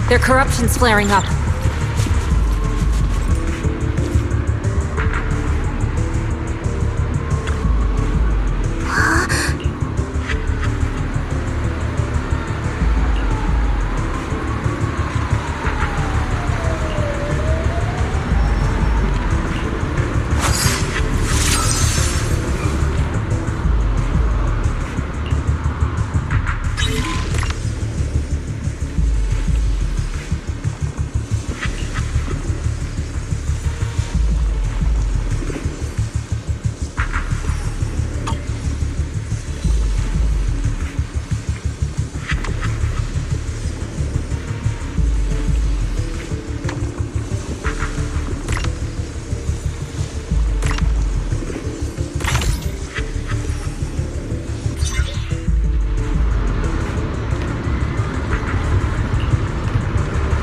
Their corruption's flaring up.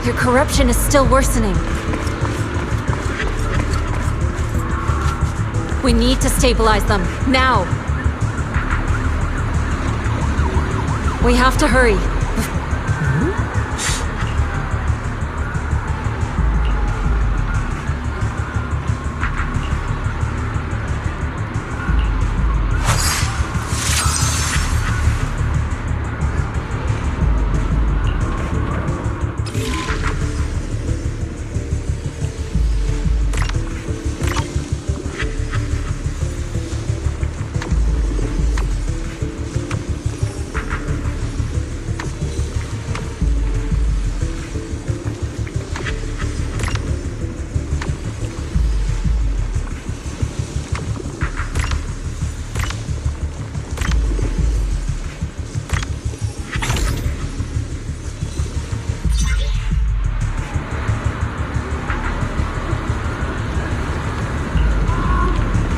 Your corruption is still worsening. We need to stabilize them, now! We have to hurry.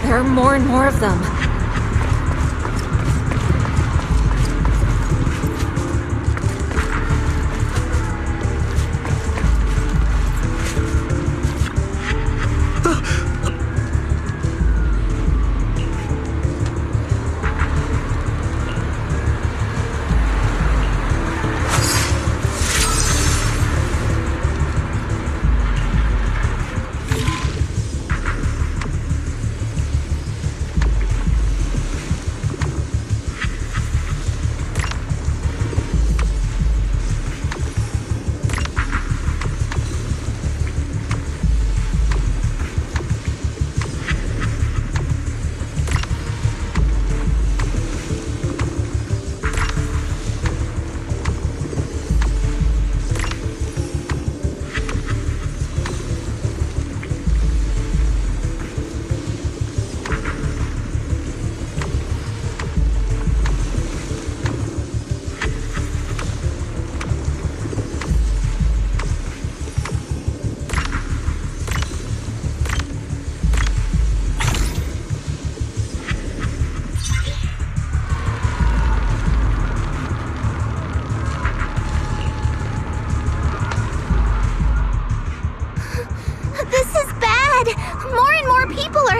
There are more and more of them.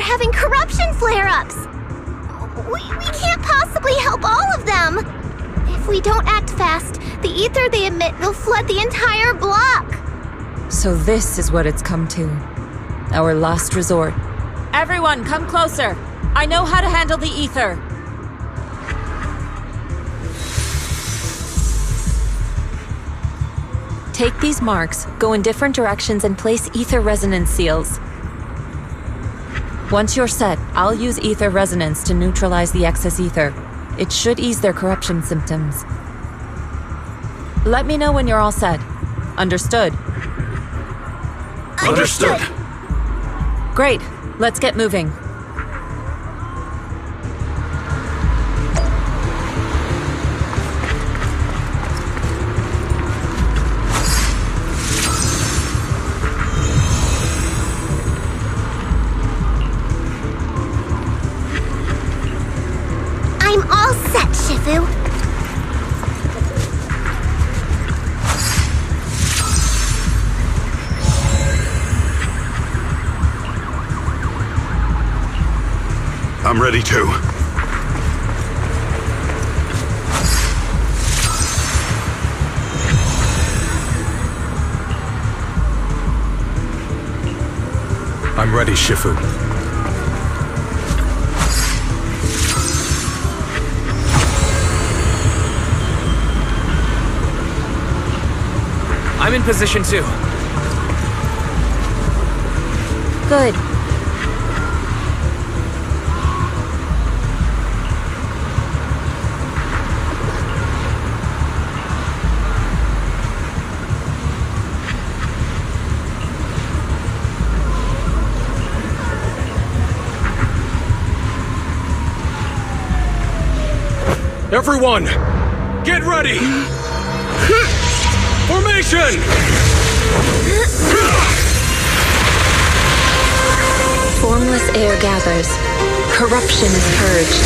Having corruption flare-ups! We can't possibly help all of them! If we don't act fast, the ether they emit will flood the entire block! So this is what it's come to. Our last resort. Everyone, come closer! I know how to handle the ether! Take these marks, go in different directions and place ether resonance seals. Once you're set, I'll use ether resonance to neutralize the excess ether. It should ease their corruption symptoms. Let me know when you're all set. Understood? Understood! Great. Let's get moving. I'm all set, Shifu. I'm ready too. I'm ready, Shifu. I'm in position too. Good. Everyone, get ready! Formation! Formless air gathers. Corruption is purged.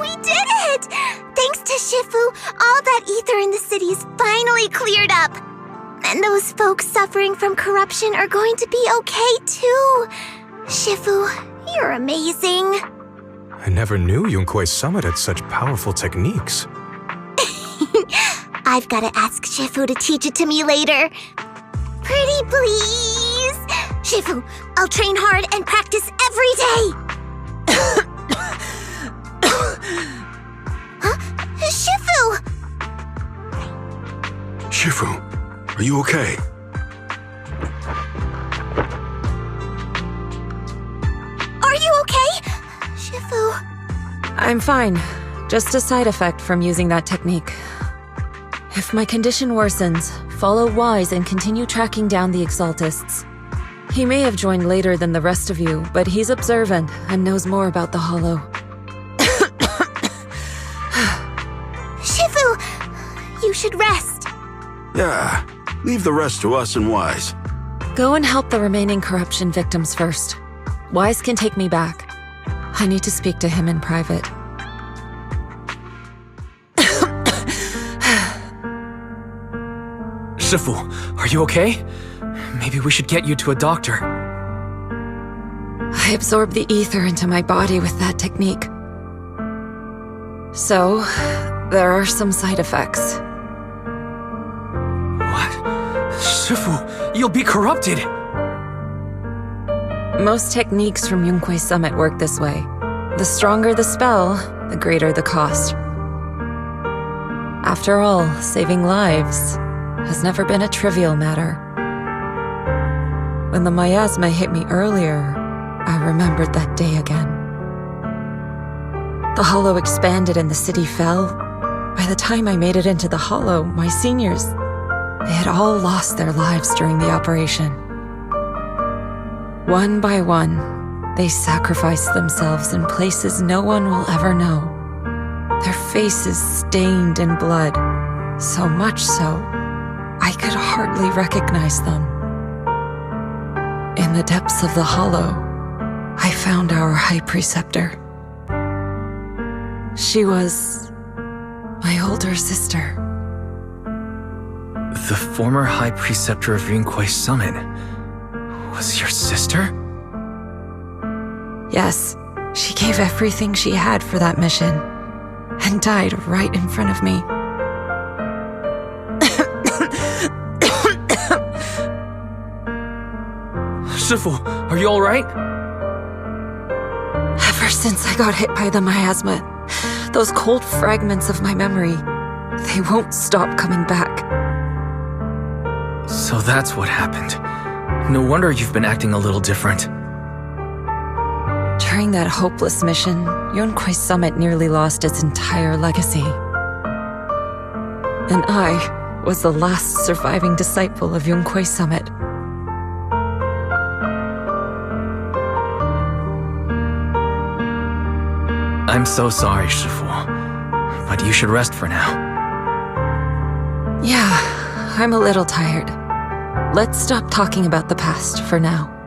We did it! Thanks to Shifu, all that ether in the city's finally cleared up. And those folks suffering from corruption are going to be okay too. Shifu, you're amazing. I never knew Yunque's summit had such powerful techniques. I've got to ask Shifu to teach it to me later. Pretty please! Shifu, I'll train hard and practice every day! Huh? Shifu! Shifu, are you okay? Are you okay? Shifu... I'm fine. Just a side effect from using that technique. If my condition worsens, follow Wise and continue tracking down the Exaltists. He may have joined later than the rest of you, but he's observant and knows more about the Hollow. Shifu! You should rest. Yeah, leave the rest to us and Wise. Go and help the remaining corruption victims first. Wise can take me back. I need to speak to him in private. Shifu, are you okay? Maybe we should get you to a doctor. I absorbed the ether into my body with that technique. So, there are some side effects. What? Shifu, you'll be corrupted! Most techniques from Yunque's summit work this way. The stronger the spell, the greater the cost. After all, saving lives has never been a trivial matter. When the miasma hit me earlier, I remembered that day again. The Hollow expanded and the city fell. By the time I made it into the Hollow, my seniors, they had all lost their lives during the operation. One by one, they sacrificed themselves in places no one will ever know. Their faces stained in blood, so much so, I could hardly recognize them. In the depths of the Hollow, I found our High Preceptor. She was my older sister. The former High Preceptor of Yunque's summit was your sister? Yes, she gave everything she had for that mission, and died right in front of me. Shifu, are you alright? Ever since I got hit by the miasma, those cold fragments of my memory, they won't stop coming back. So that's what happened. No wonder you've been acting a little different. During that hopeless mission, Yunquei Summit nearly lost its entire legacy. And I was the last surviving disciple of Yunquei Summit. I'm so sorry, Shifu. But you should rest for now. Yeah, I'm a little tired. Let's stop talking about the past for now.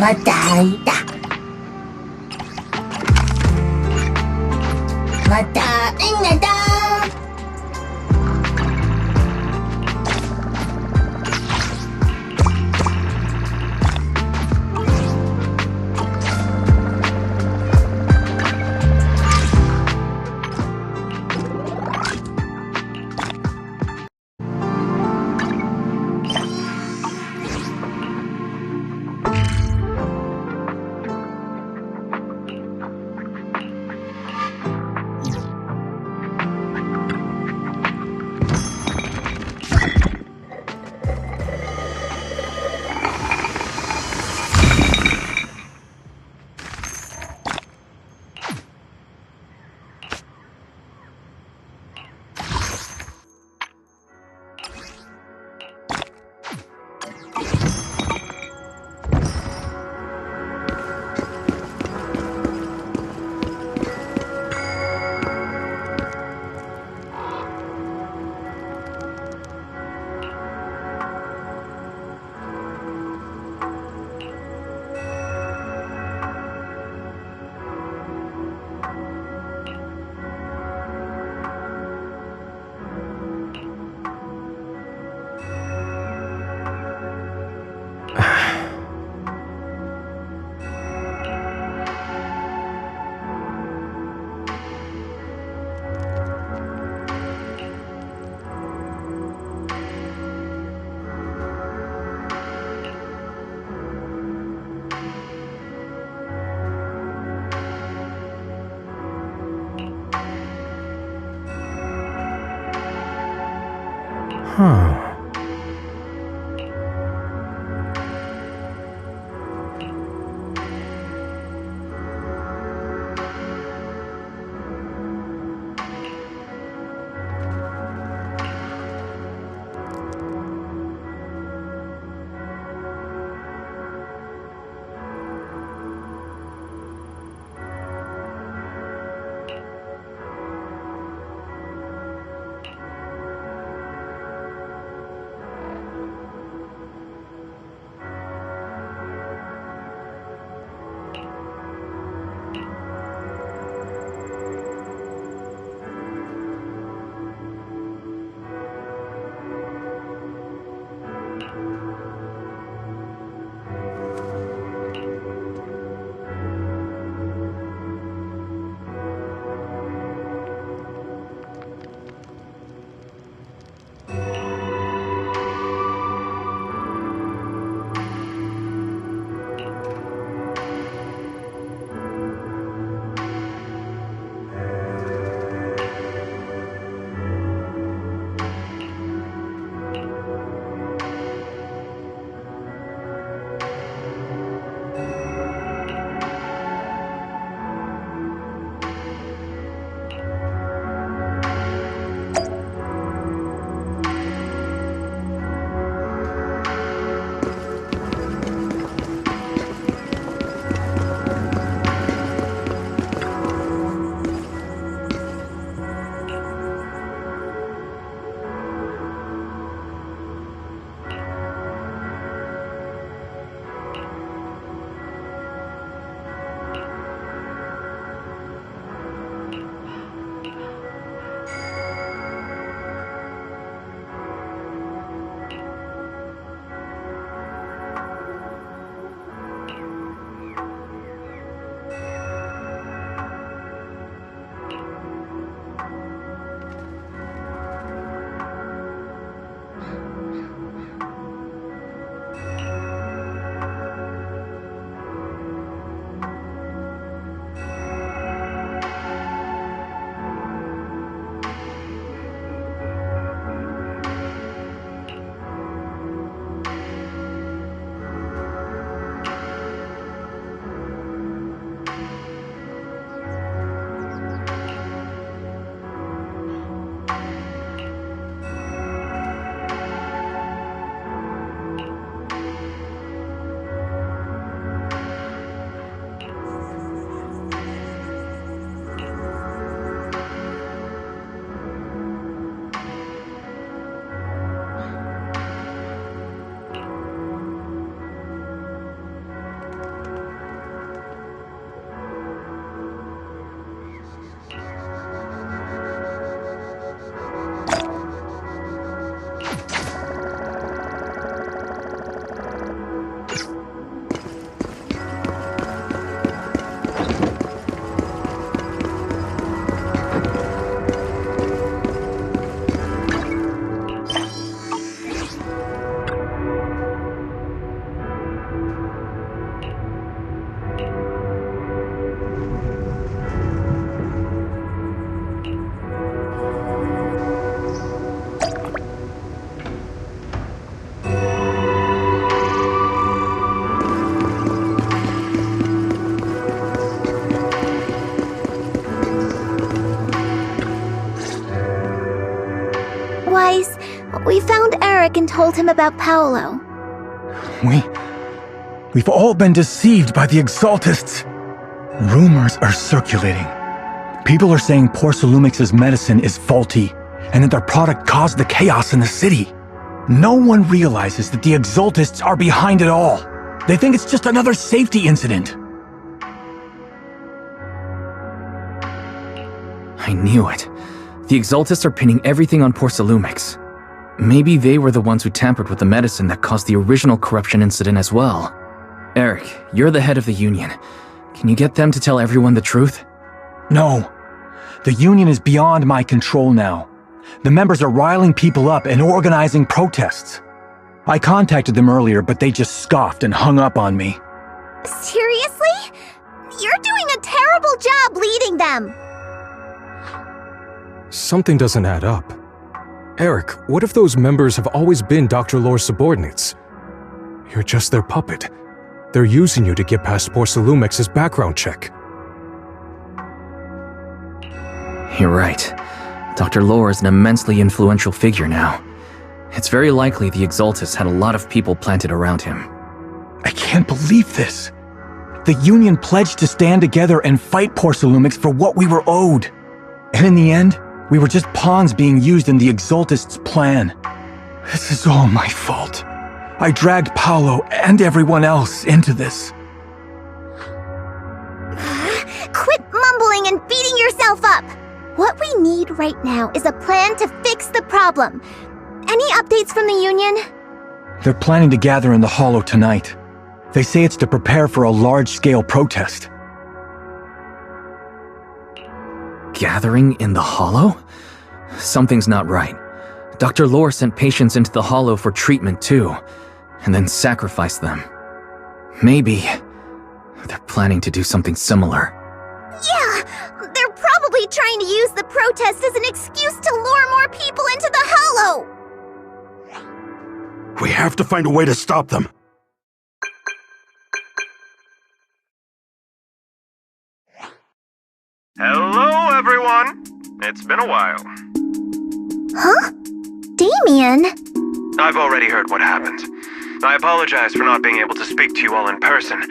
また会いた。また会んなだ。Huh. found Eric and told him about Paolo. We've all been deceived by the Exaltists. Rumors are circulating. People are saying Porcelumix's medicine is faulty, and that their product caused the chaos in the city. No one realizes that the Exaltists are behind it all. They think it's just another safety incident. I knew it. The Exaltists are pinning everything on Porcelumix. Maybe they were the ones who tampered with the medicine that caused the original corruption incident as well. Eric, you're the head of the Union. Can you get them to tell everyone the truth? No. The Union is beyond my control now. The members are riling people up and organizing protests. I contacted them earlier, but they just scoffed and hung up on me. Seriously? You're doing a terrible job leading them! Something doesn't add up. Eric, what if those members have always been Dr. Lore's subordinates? You're just their puppet. They're using you to get past Porcelumix's background check. You're right. Dr. Lore is an immensely influential figure now. It's very likely the Exaltists had a lot of people planted around him. I can't believe this. The Union pledged to stand together and fight Porcelumix for what we were owed. And in the end, we were just pawns being used in the Exaltists' plan. This is all my fault. I dragged Paolo and everyone else into this. Quit mumbling and beating yourself up! What we need right now is a plan to fix the problem. Any updates from the Union? They're planning to gather in the Hollow tonight. They say it's to prepare for a large-scale protest. Gathering in the Hollow? Something's not right. Dr. Lore sent patients into the Hollow for treatment too, and then sacrificed them. Maybe they're planning to do something similar. Yeah, they're probably trying to use the protest as an excuse to lure more people into the Hollow! We have to find a way to stop them. Hello, everyone! It's been a while. Huh? Damien? I've already heard what happened. I apologize for not being able to speak to you all in person.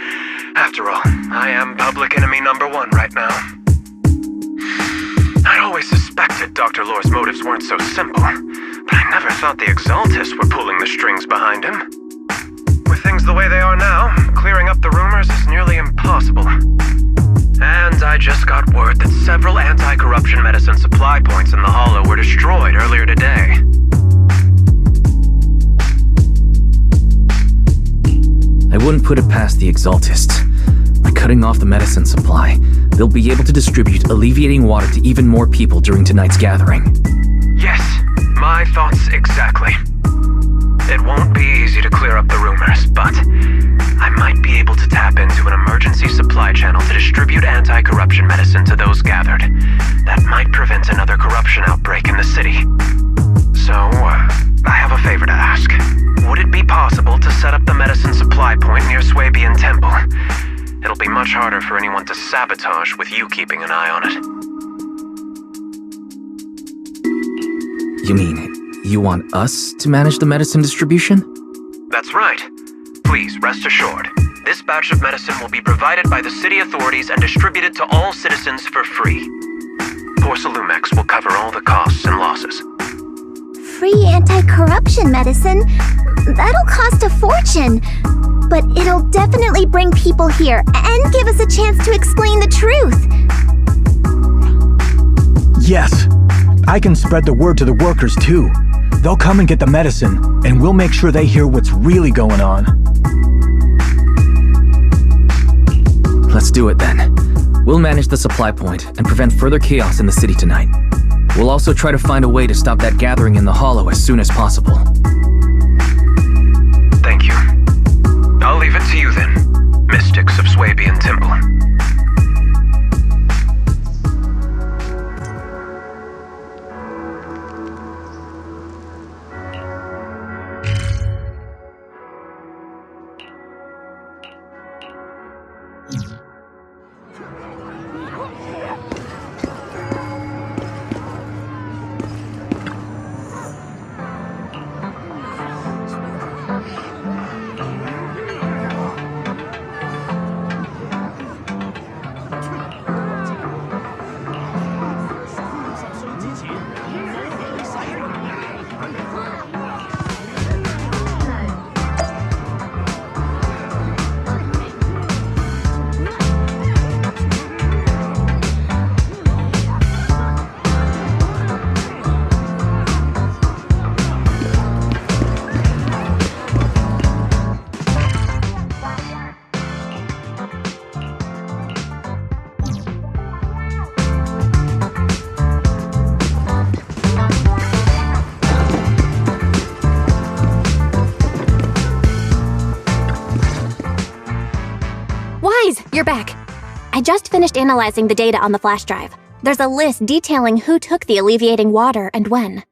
After all, I am public enemy #1 right now. I'd always suspected Dr. Lore's motives weren't so simple, but I never thought the Exaltists were pulling the strings behind him. With things the way they are now, clearing up the rumors is nearly impossible. And I just got word that several anti-corruption medicine supply points in the Hollow were destroyed earlier today. I wouldn't put it past the Exaltists. By cutting off the medicine supply, they'll be able to distribute alleviating water to even more people during tonight's gathering. Yes, my thoughts exactly. It won't be easy to clear up the rumors, but I might be able to tap into an emergency supply channel to distribute anti-corruption medicine to those gathered. That might prevent another corruption outbreak in the city. So, I have a favor to ask. Would it be possible to set up the medicine supply point near Swabian Temple? It'll be much harder for anyone to sabotage with you keeping an eye on it. You mean, you want us to manage the medicine distribution? That's right. Please, rest assured. This batch of medicine will be provided by the city authorities and distributed to all citizens for free. Porcelumix will cover all the costs and losses. Free anti-corruption medicine? That'll cost a fortune. But it'll definitely bring people here and give us a chance to explain the truth. Yes, I can spread the word to the workers too. They'll come and get the medicine, and we'll make sure they hear what's really going on. Let's do it then. We'll manage the supply point and prevent further chaos in the city tonight. We'll also try to find a way to stop that gathering in the Hollow as soon as possible. Thank you. I'll leave it to you then, mystics of Swabian Temple. You're back. I just finished analyzing the data on the flash drive. There's a list detailing who took the alleviating water and when.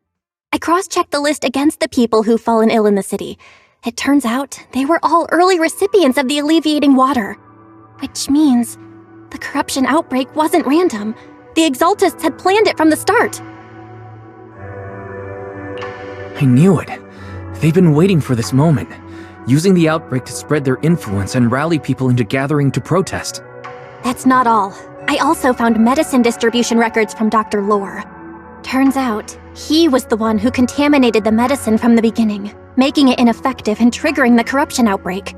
I cross-checked the list against the people who've fallen ill in the city. It turns out they were all early recipients of the alleviating water. Which means the corruption outbreak wasn't random. The Exaltists had planned it from the start. I knew it. They've been waiting for this moment, using the outbreak to spread their influence and rally people into gathering to protest. That's not all. I also found medicine distribution records from Dr. Lore. Turns out, he was the one who contaminated the medicine from the beginning, making it ineffective and triggering the corruption outbreak.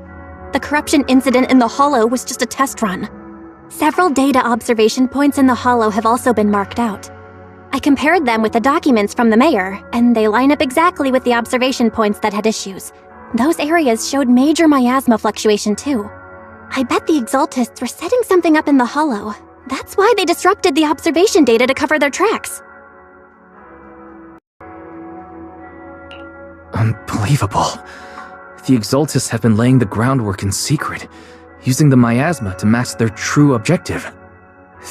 The corruption incident in the Hollow was just a test run. Several data observation points in the Hollow have also been marked out. I compared them with the documents from the mayor, and they line up exactly with the observation points that had issues. Those areas showed major miasma fluctuation too. I bet the Exaltists were setting something up in the Hollow. That's why they disrupted the observation data to cover their tracks. Unbelievable. The Exaltists have been laying the groundwork in secret, using the miasma to mask their true objective.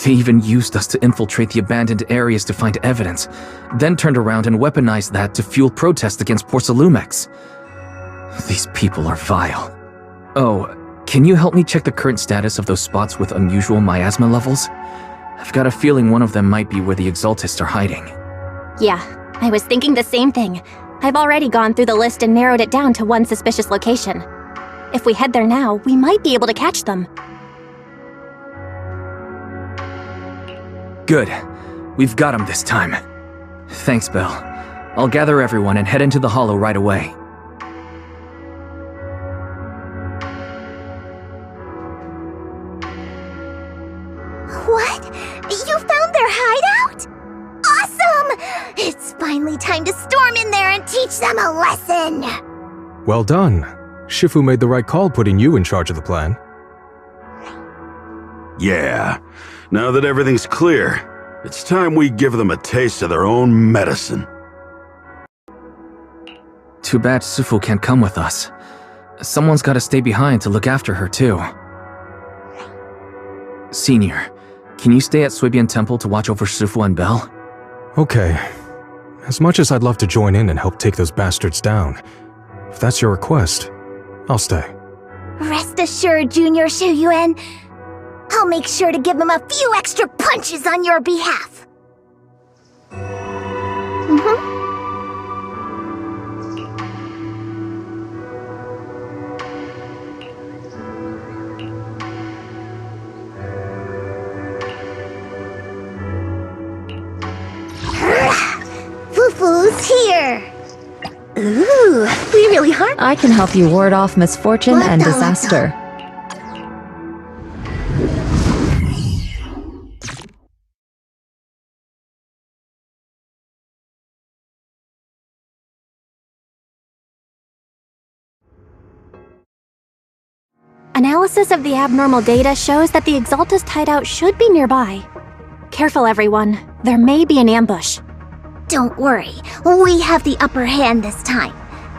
They even used us to infiltrate the abandoned areas to find evidence, then turned around and weaponized that to fuel protests against Porcelumex. These people are vile. Oh, can you help me check the current status of those spots with unusual miasma levels? I've got a feeling one of them might be where the Exaltists are hiding. Yeah, I was thinking the same thing. I've already gone through the list and narrowed it down to one suspicious location. If we head there now, we might be able to catch them. Good. We've got them this time. Thanks, Belle. I'll gather everyone and head into the Hollow right away. What? You found their hideout? Awesome! It's finally time to storm in there and teach them a lesson! Well done. Shifu made the right call putting you in charge of the plan. Yeah. Now that everything's clear, it's time we give them a taste of their own medicine. Too bad Sufu can't come with us. Someone's gotta stay behind to look after her, too. Senior, can you stay at Suibian Temple to watch over Sufu and Belle? Okay. As much as I'd love to join in and help take those bastards down, if that's your request, I'll stay. Rest assured, Junior Shuyuan, I'll make sure to give them a few extra punches on your behalf. Fufu's here. Ooh, we really are. I can help you ward off misfortune and disaster. Analysis of the abnormal data shows that the Exaltist hideout should be nearby. Careful, everyone. There may be an ambush. Don't worry, we have the upper hand this time.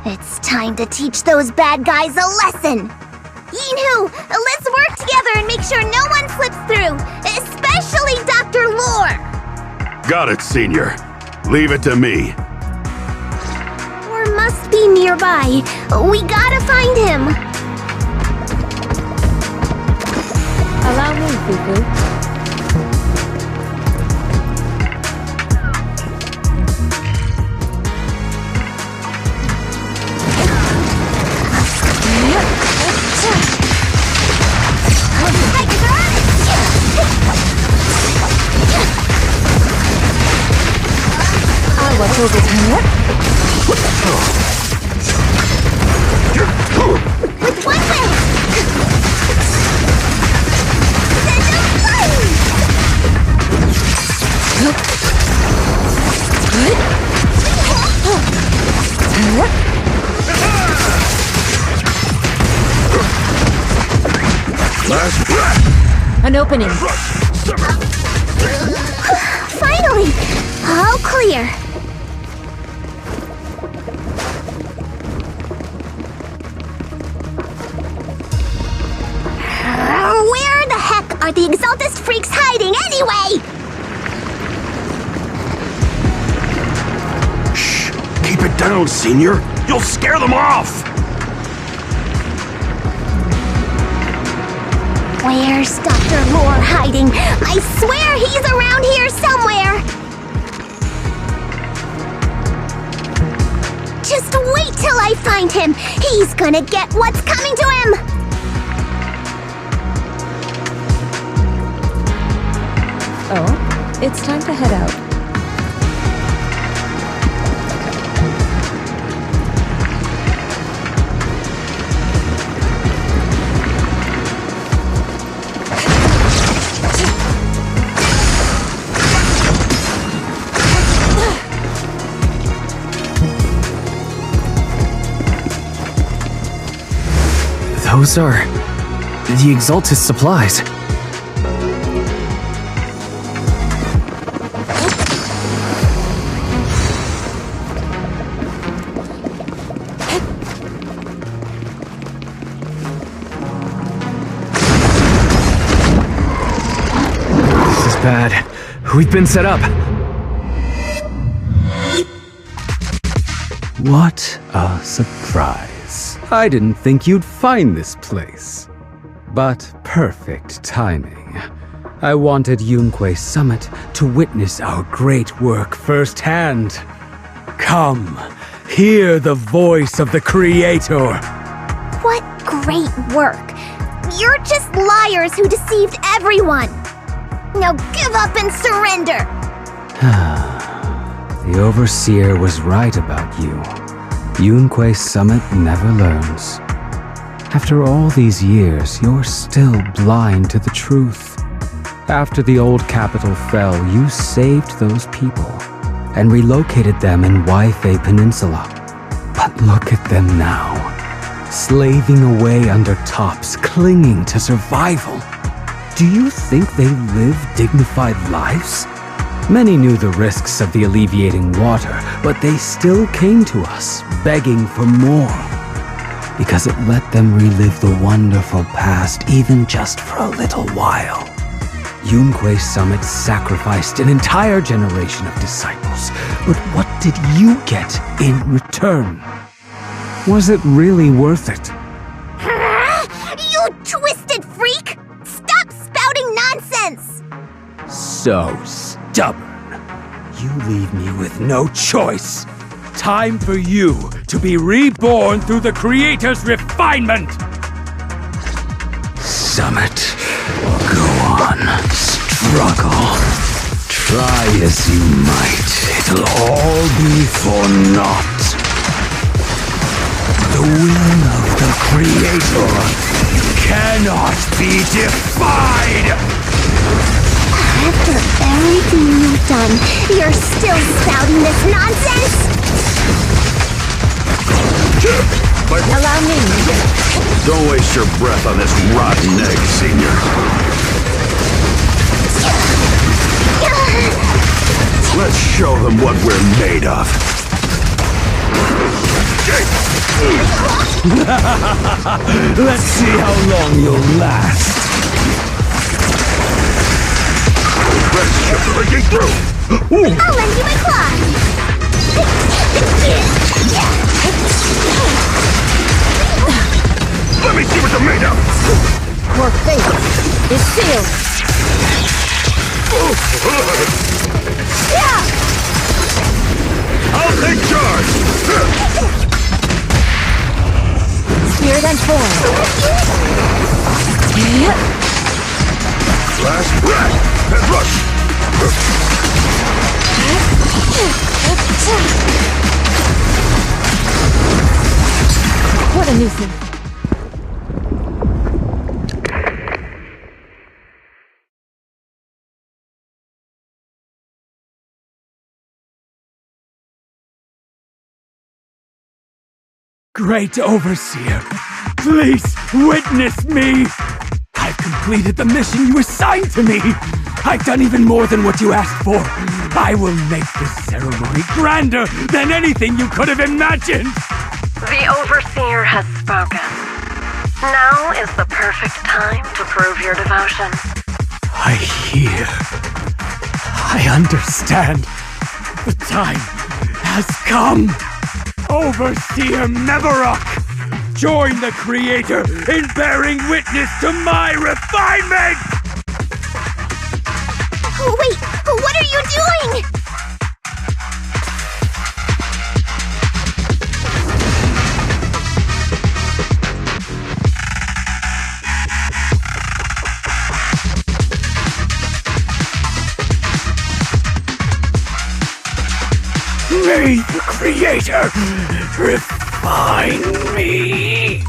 It's time to teach those bad guys a lesson. Yinhu, let's work together and make sure no one slips through, especially Dr. Lore. Got it, Senior. Leave it to me. Or must be nearby. We gotta find him. Allow me, Fufu. Watch over here. With one way! Send them flying! Last breath. An opening. Finally! All clear. Where the are the Exaltist freaks hiding anyway? Shh! Keep it down, Senior! You'll scare them off! Where's Dr. Lore hiding? I swear he's around here somewhere! Just wait till I find him! He's gonna get what's coming to him! Oh, it's time to head out. Those are the Exaltist supplies. This is bad. We've been set up. What a surprise. I didn't think you'd find this place. But perfect timing. I wanted Yunque Summit to witness our great work firsthand. Come, hear the voice of the Creator. What great work! You're just liars who deceived everyone! Now give up and surrender! The Overseer was right about you. Yunque Summit never learns. After all these years, you're still blind to the truth. After the old capital fell, you saved those people and relocated them in Waifei Peninsula. But look at them now, slaving away under tops, clinging to survival. Do you think they live dignified lives? Many knew the risks of the alleviating water, but they still came to us, begging for more. Because it let them relive the wonderful past, even just for a little while. Yunque Summit sacrificed an entire generation of disciples, but what did you get in return? Was it really worth it? You twisted freak! Stop spouting nonsense! So stubborn. You leave me with no choice. Time for you to be reborn through the Creator's refinement! Summit, go on, struggle. Try as you might, it'll all be for naught. The will of the Creator cannot be defied! After everything you've done, you're still spouting this nonsense? Allow me. Don't waste your breath on this rotten egg, Senior. Let's show them what we're made of. Let's see how long you'll last. Let's ship breaking through. Ooh. I'll lend you my claws! Let me see what they're made of. Your fate is sealed. I'll take charge. Spirit and form. Last breath and rush. What a nuisance. Great Overseer, please witness me! I've completed the mission you assigned to me! I've done even more than what you asked for! I will make this ceremony grander than anything you could have imagined! The Overseer has spoken. Now is the perfect time to prove your devotion. I hear. I understand. The time has come. Overseer Mevarok, join the Creator in bearing witness to my refinement! Wait, what are you doing? May the Creator refine me!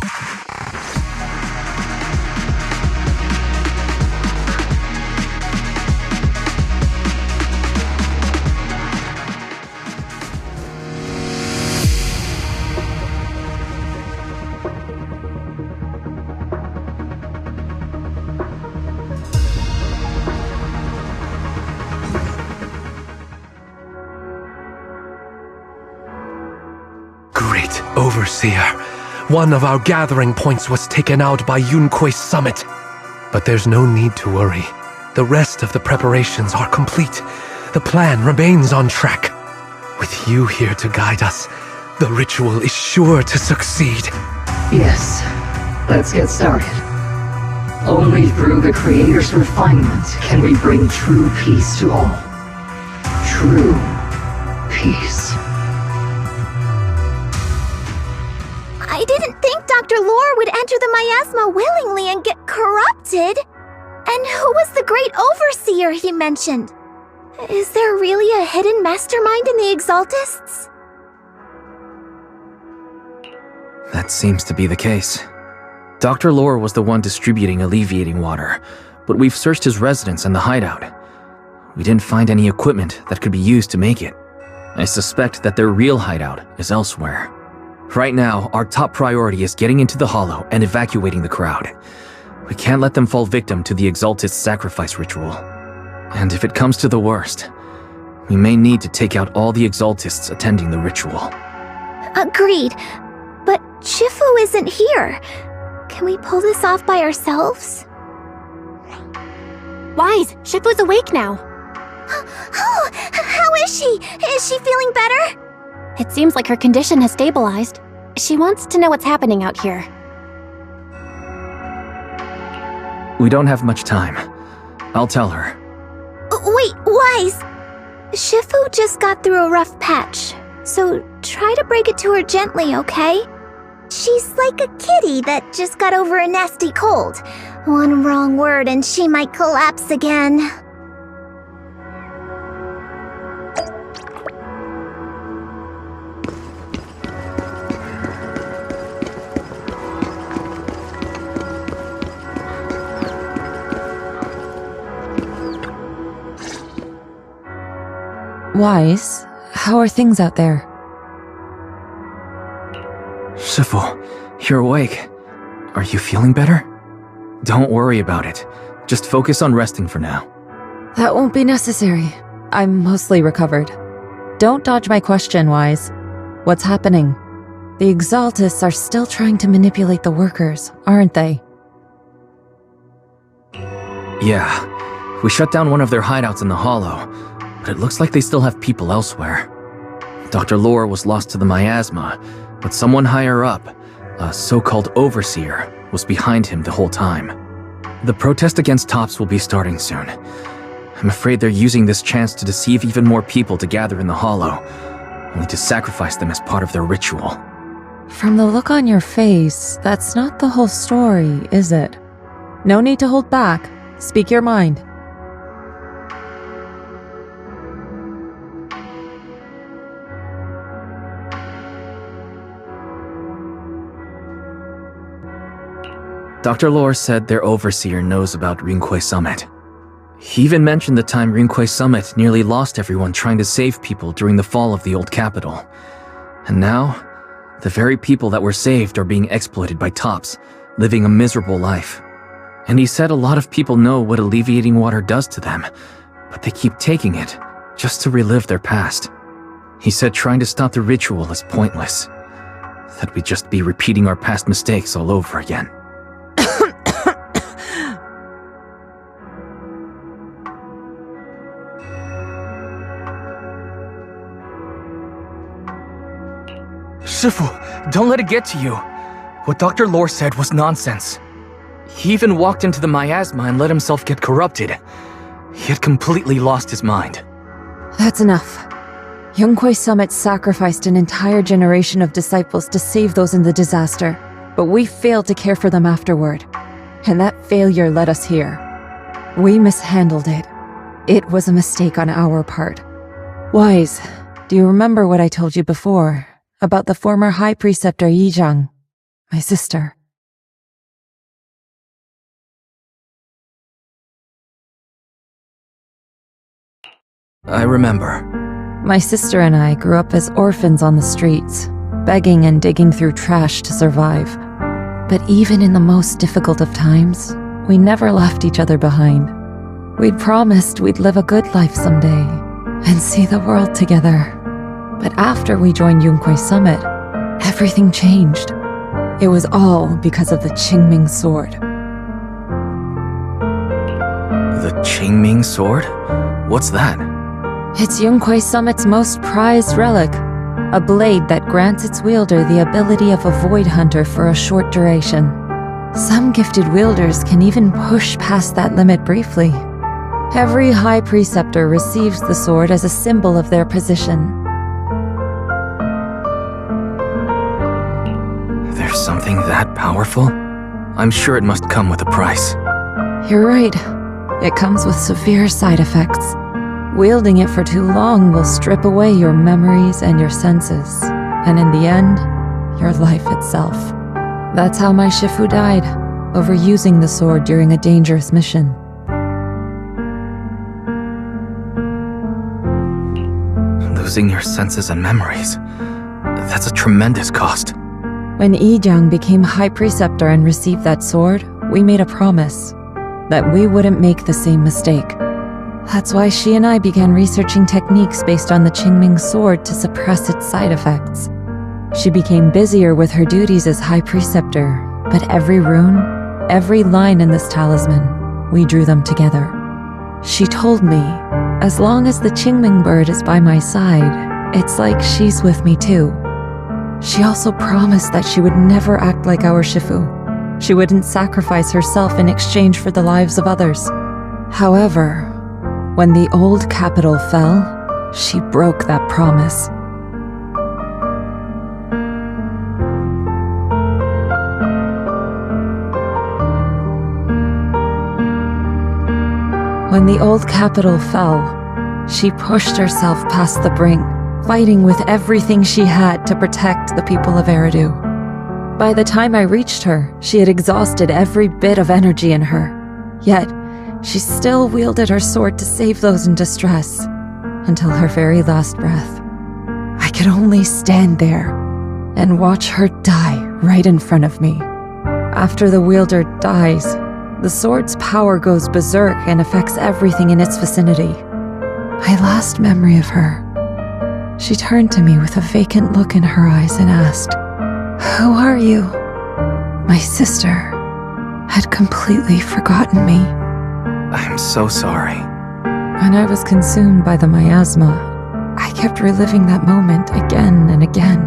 Great Overseer, one of our gathering points was taken out by Yunque's summit. But there's no need to worry. The rest of the preparations are complete. The plan remains on track. With you here to guide us, the ritual is sure to succeed. Yes, let's get started. Only through the Creator's refinement can we bring true peace to all. True peace. I didn't think Dr. Lore would enter the miasma willingly and get corrupted. And who was the great overseer he mentioned? Is there really a hidden mastermind in the Exaltists? That seems to be the case. Dr. Lore was the one distributing alleviating water, but we've searched his residence and the hideout. We didn't find any equipment that could be used to make it. I suspect that their real hideout is elsewhere. Right now, our top priority is getting into the Hollow and evacuating the crowd. We can't let them fall victim to the Exaltist sacrifice ritual. And if it comes to the worst, we may need to take out all the Exaltists attending the ritual. Agreed. But Shifu isn't here. Can we pull this off by ourselves? Wise, Shifu's awake now. Oh, how is she? Is she feeling better? It seems like her condition has stabilized. She wants to know what's happening out here. We don't have much time. I'll tell her. Wait, Wise! Shifu just got through a rough patch, so try to break it to her gently, okay? She's like a kitty that just got over a nasty cold. One wrong word and she might collapse again. Wise, how are things out there? Shifu, you're awake. Are you feeling better? Don't worry about it. Just focus on resting for now. That won't be necessary. I'm mostly recovered. Don't dodge my question, Wise. What's happening? The Exaltists are still trying to manipulate the workers, aren't they? Yeah. We shut down one of their hideouts in the Hollow, but it looks like they still have people elsewhere. Dr. Lore was lost to the miasma, but someone higher up, a so-called overseer, was behind him the whole time. The protest against Tops will be starting soon. I'm afraid they're using this chance to deceive even more people to gather in the Hollow, only to sacrifice them as part of their ritual. From the look on your face, that's not the whole story, is it? No need to hold back. Speak your mind. Dr. Lore said their overseer knows about Rinque Summit. He even mentioned the time Rinque Summit nearly lost everyone trying to save people during the fall of the old capital. And now, the very people that were saved are being exploited by Tops, living a miserable life. And he said a lot of people know what alleviating water does to them, but they keep taking it just to relive their past. He said trying to stop the ritual is pointless, that we'd just be repeating our past mistakes all over again. Shifu, don't let it get to you. What Dr. Lore said was nonsense. He even walked into the miasma and let himself get corrupted. He had completely lost his mind. That's enough. Yunquay Summit sacrificed an entire generation of disciples to save those in the disaster, but we failed to care for them afterward. And that failure led us here. We mishandled it. It was a mistake on our part. Wise, do you remember what I told you before about the former High Preceptor Yizhang, my sister? I remember. My sister and I grew up as orphans on the streets, begging and digging through trash to survive. But even in the most difficult of times, we never left each other behind. We'd promised we'd live a good life someday and see the world together. But after we joined Yunquay Summit, everything changed. It was all because of the Qingming sword. The Qingming sword? What's that? It's Yunquay Summit's most prized relic, a blade that grants its wielder the ability of a void hunter for a short duration. Some gifted wielders can even push past that limit briefly. Every High Preceptor receives the sword as a symbol of their position. There's something that powerful? I'm sure it must come with a price. You're right. It comes with severe side effects. Wielding it for too long will strip away your memories and your senses, and in the end, your life itself. That's how my Shifu died, overusing the sword during a dangerous mission. Losing your senses and memories. That's a tremendous cost. When Yizhang became High Preceptor and received that sword, we made a promise that we wouldn't make the same mistake. That's why she and I began researching techniques based on the Qingming sword to suppress its side effects. She became busier with her duties as High Preceptor, but every rune, every line in this talisman, we drew them together. She told me, as long as the Qingming bird is by my side, it's like she's with me too. She also promised that she would never act like our Shifu. She wouldn't sacrifice herself in exchange for the lives of others. However, when the old capital fell, she broke that promise. When the old capital fell, she pushed herself past the brink, fighting with everything she had to protect the people of Eridu. By the time I reached her, she had exhausted every bit of energy in her. Yet, she still wielded her sword to save those in distress, until her very last breath. I could only stand there and watch her die right in front of me. After the wielder dies, the sword's power goes berserk and affects everything in its vicinity. My last memory of her, she turned to me with a vacant look in her eyes and asked, "Who are you?" My sister had completely forgotten me. I'm so sorry. When I was consumed by the miasma, I kept reliving that moment again and again.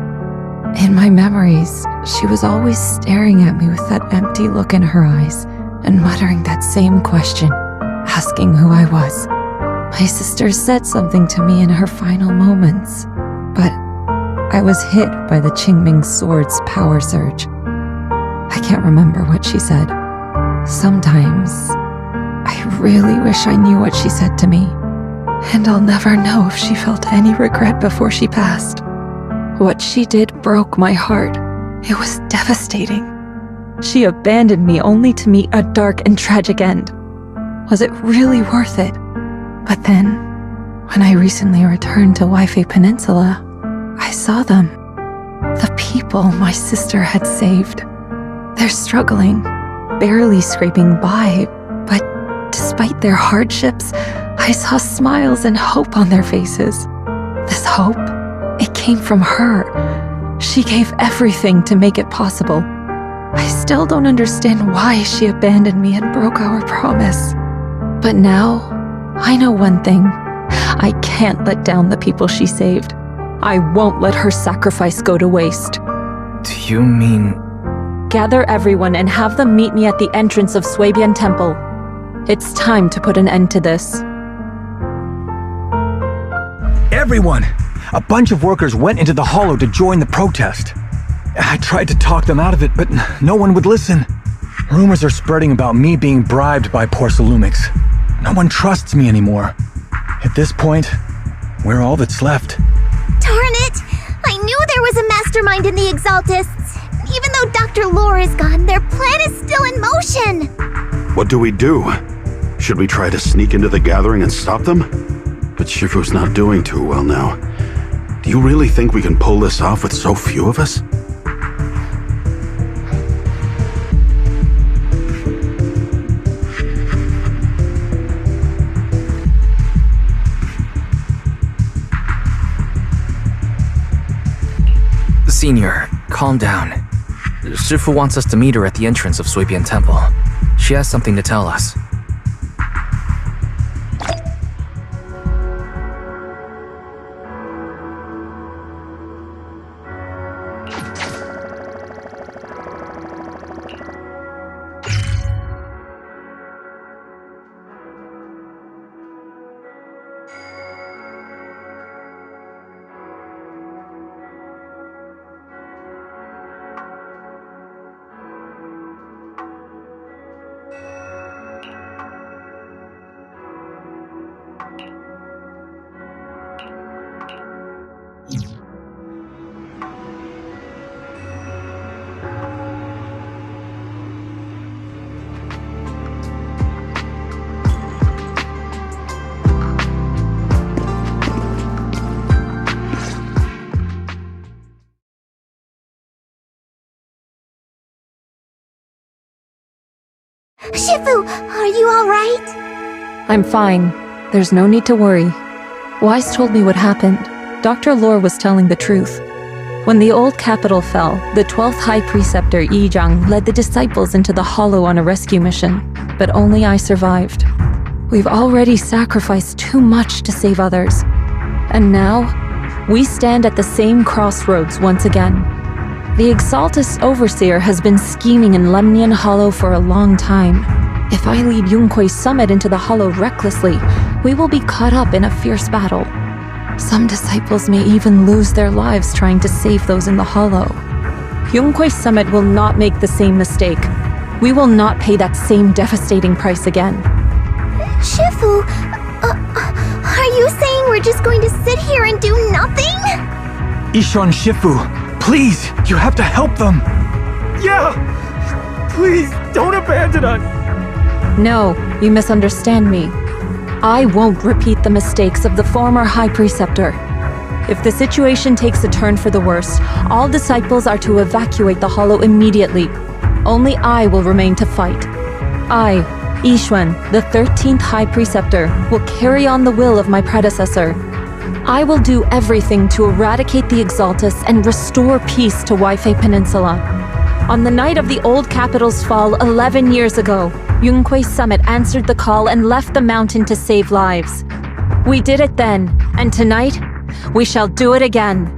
In my memories, she was always staring at me with that empty look in her eyes and muttering that same question, asking who I was. My sister said something to me in her final moments, but I was hit by the Qingming sword's power surge. I can't remember what she said. Sometimes, I really wish I knew what she said to me, and I'll never know if she felt any regret before she passed. What she did broke my heart. It was devastating. She abandoned me only to meet a dark and tragic end. Was it really worth it? But then, when I recently returned to Waifei Peninsula, I saw them. The people my sister had saved. They're struggling, barely scraping by, but despite their hardships, I saw smiles and hope on their faces. This hope, it came from her. She gave everything to make it possible. I still don't understand why she abandoned me and broke our promise. But now, I know one thing. I can't let down the people she saved. I won't let her sacrifice go to waste. Do you mean... Gather everyone and have them meet me at the entrance of Swabian Temple. It's time to put an end to this. Everyone! A bunch of workers went into the hollow to join the protest. I tried to talk them out of it, but no one would listen. Rumors are spreading about me being bribed by Porcelumix. No one trusts me anymore. At this point, we're all that's left. Darn it! I knew there was a mastermind in the Exaltists. Even though Dr. Lore is gone, their plan is still in motion. What do we do? Should we try to sneak into the gathering and stop them? But Shifu's not doing too well now. Do you really think we can pull this off with so few of us? Senior, calm down. Shifu wants us to meet her at the entrance of Swabian Temple. She has something to tell us. Shifu, are you alright? I'm fine. There's no need to worry. Wise told me what happened. Dr. Lore was telling the truth. When the old capital fell, the 12th High Preceptor Yi Zhang led the disciples into the Hollow on a rescue mission, but only I survived. We've already sacrificed too much to save others. And now, we stand at the same crossroads once again. The Exaltus Overseer has been scheming in Lemnian Hollow for a long time. If I lead Yunque's summit into the Hollow recklessly, we will be caught up in a fierce battle. Some disciples may even lose their lives trying to save those in the Hollow. Yunque's summit will not make the same mistake. We will not pay that same devastating price again. Shifu, are you saying we're just going to sit here and do nothing? Ishan Shifu, please, you have to help them. Yeah! Please, don't abandon us! No, you misunderstand me. I won't repeat the mistakes of the former High Preceptor. If the situation takes a turn for the worse, all disciples are to evacuate the Hollow immediately. Only I will remain to fight. I, Yixuan, the 13th High Preceptor, will carry on the will of my predecessor. I will do everything to eradicate the Exaltus and restore peace to Waifei Peninsula. On the night of the old capital's fall 11 years ago, Yunque's summit answered the call and left the mountain to save lives. We did it then, and tonight, we shall do it again.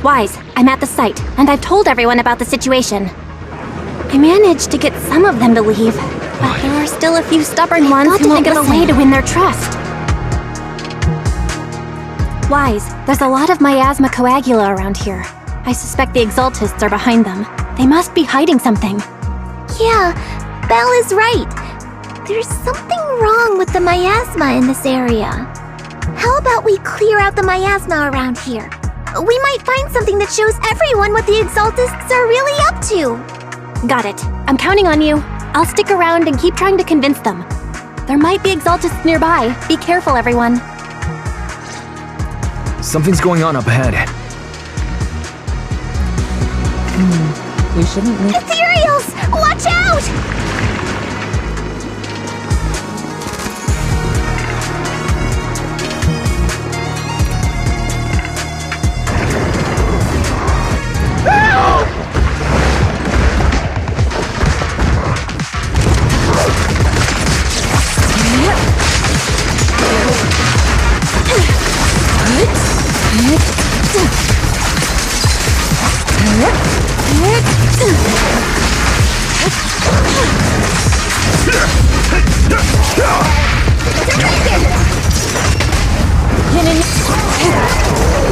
Wise, I'm at the site, and I've told everyone about the situation. I managed to get some of them to leave, but there are still a few stubborn ones who won't think of a way to win their trust. Wise, there's a lot of miasma coagula around here. I suspect the Exaltists are behind them. They must be hiding something. Yeah, Belle is right. There's something wrong with the miasma in this area. How about we clear out the miasma around here? We might find something that shows everyone what the Exaltists are really up to. Got it. I'm counting on you. I'll stick around and keep trying to convince them. There might be Exaltists nearby. Be careful, everyone. Something's going on up ahead. We shouldn't leave. Ethereals! Watch out!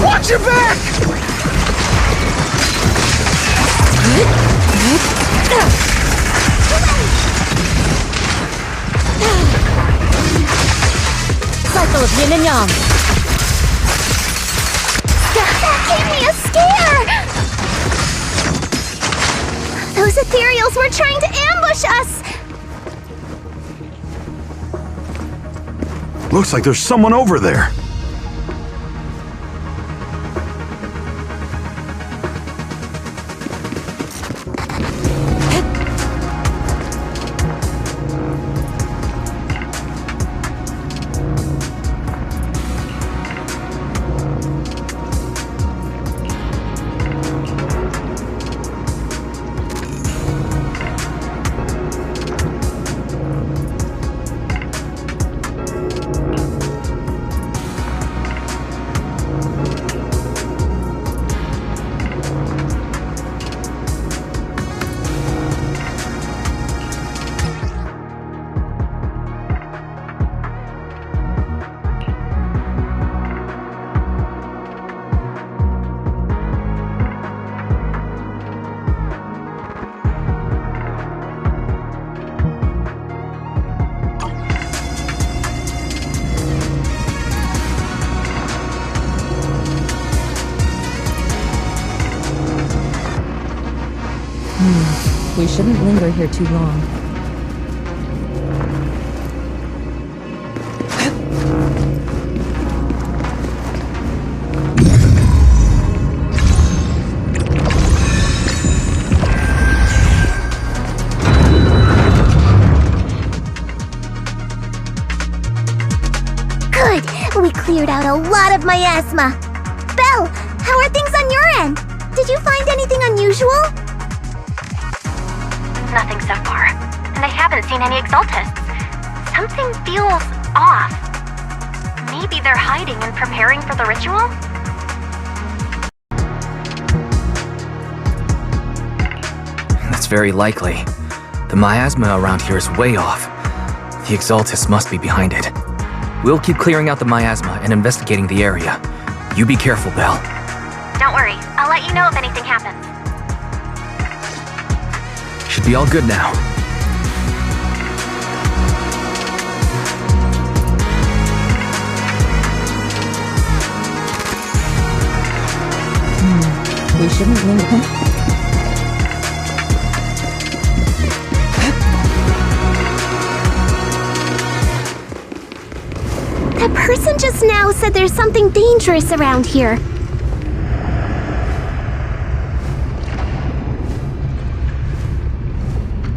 Watch your back! Cycle of yin and yang. That gave me a scare! Those ethereals were trying to ambush us! Looks like there's someone over there. We shouldn't linger here too long. Good! We cleared out a lot of miasma. Belle, how are things on your end? Did you find anything unusual? Nothing so far. And I haven't seen any Exaltists. Something feels off. Maybe they're hiding and preparing for the ritual? That's very likely. The miasma around here is way off. The Exaltists must be behind it. We'll keep clearing out the miasma and investigating the area. You be careful, Belle. Don't worry. I'll let you know if anything happens. Should be all good now. We shouldn't linger. That person just now said there's something dangerous around here.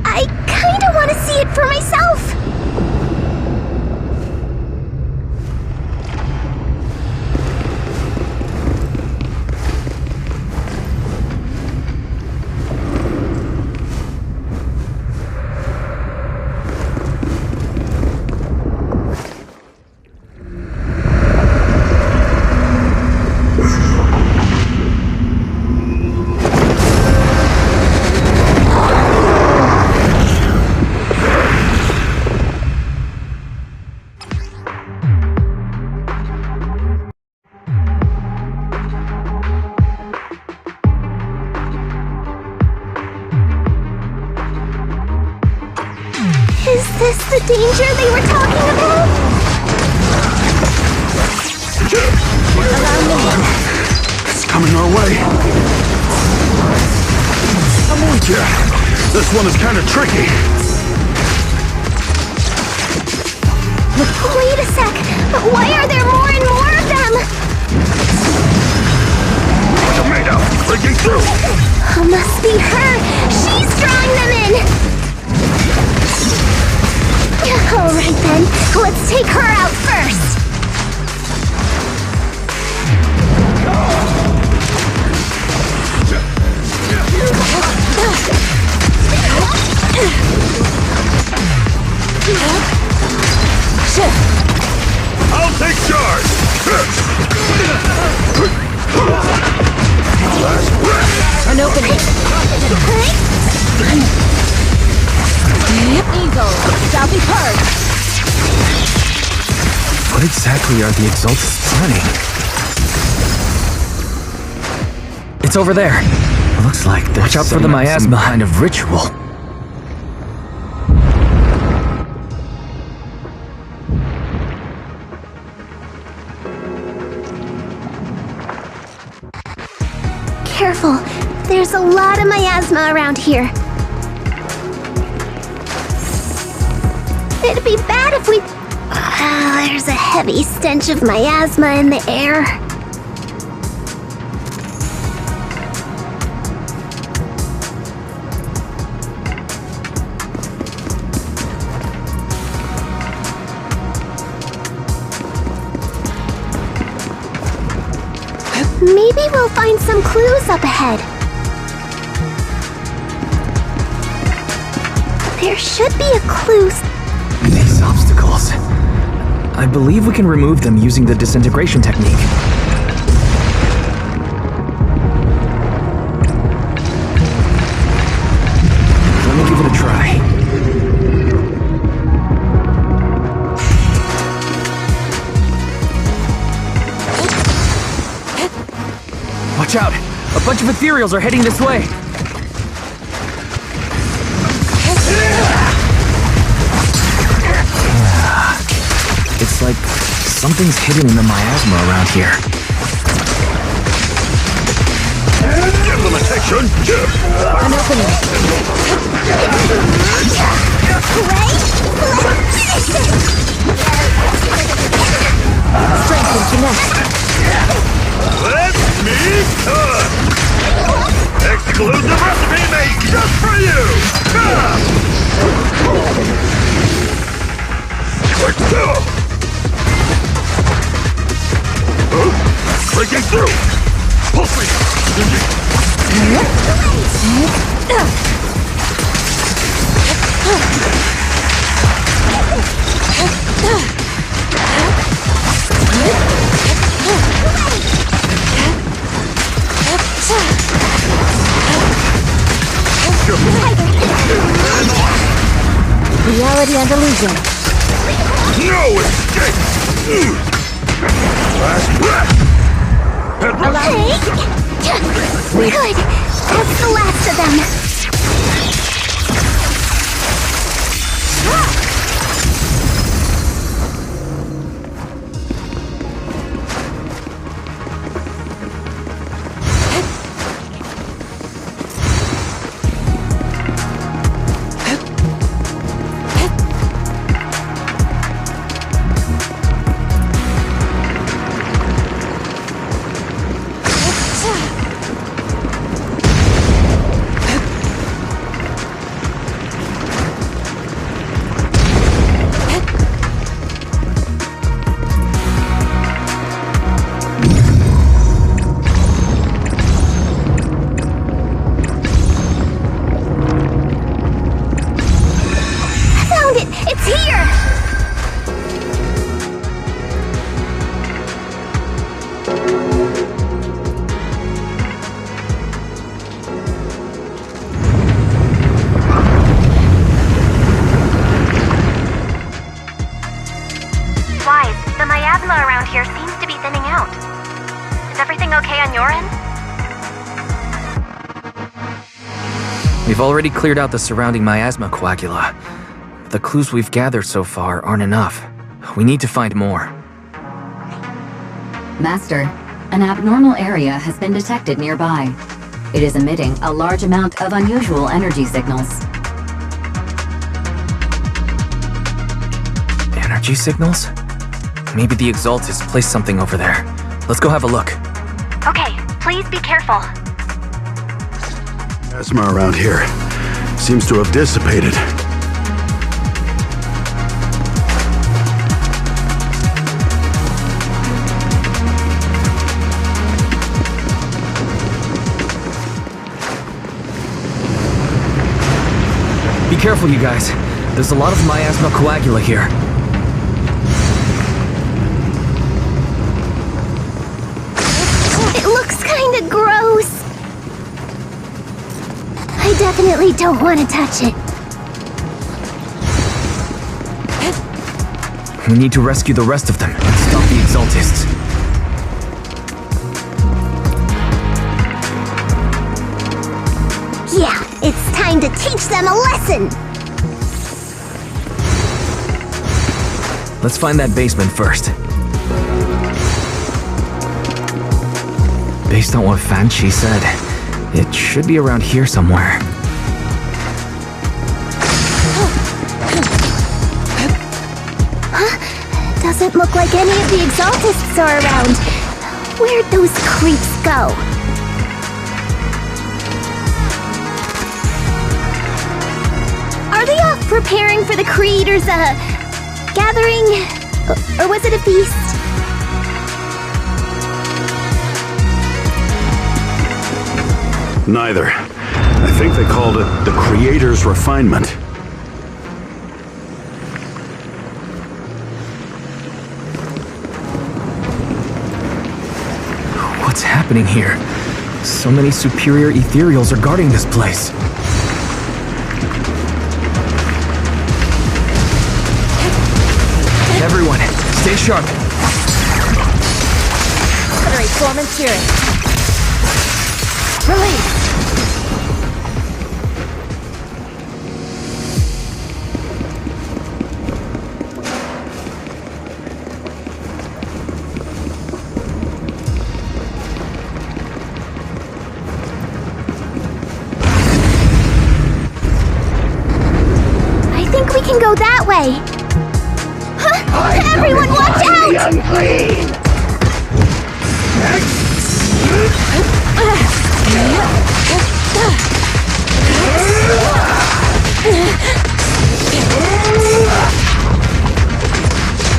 I kinda wanna see it for myself. this the danger they were talking about? It's coming our way. Yeah, this one is kind of tricky. Wait a sec, but why are there more and more of them? Tomato, breaking through. Must be her. She's drawing them in. All right then, let's take her out first. I'll take charge. An opening. Eagle, shall be heard. What exactly are the Exaltists planning? It's over there. Looks like they're Watch out for the setting up some miasma. kind of ritual. Careful, there's a lot of miasma around here. It'd be bad if we... there's a heavy stench of miasma in the air. Maybe we'll find some clues up ahead. There should be a clue. These obstacles. I believe we can remove them using the disintegration technique. Let me give it a try. Watch out! A bunch of ethereals are heading this way! It's like something's hidden in the miasma around here. Implementation. An opening. Strength and finesse. Let me cook! Exclusive recipe made just for you! Breaking through! Pulse me! Reality and illusion. No escape! Last breath! Good. That's the last of them. We've already cleared out the surrounding miasma coagula. the clues we've gathered so far aren't enough. We need to find more. Master, an abnormal area has been detected nearby. It is emitting a large amount of unusual energy signals. Energy signals? Maybe the Exaltists placed something over there. Let's go have a look. Okay, please be careful. Plasma around here seems to have dissipated. Be careful, you guys. There's a lot of miasma coagula here. It looks kinda gross. I definitely don't want to touch it. We need to rescue the rest of them and stop the Exaltists. Yeah, it's time to teach them a lesson. Let's find that basement first. Based on what Fan Chi said, it should be around here somewhere. Doesn't look like any of the Exaltists are around. Where'd those creeps go? Are they off preparing for the Creator's, gathering? Or was it a feast? Neither. I think they called it the Creator's Refinement. What's happening here? So many superior ethereals are guarding this place. Everyone, stay sharp. Generate form and steering. Release! I think we can go that way. Huh? Everyone watch out! Unclean!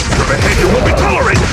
Your behavior won't be tolerated!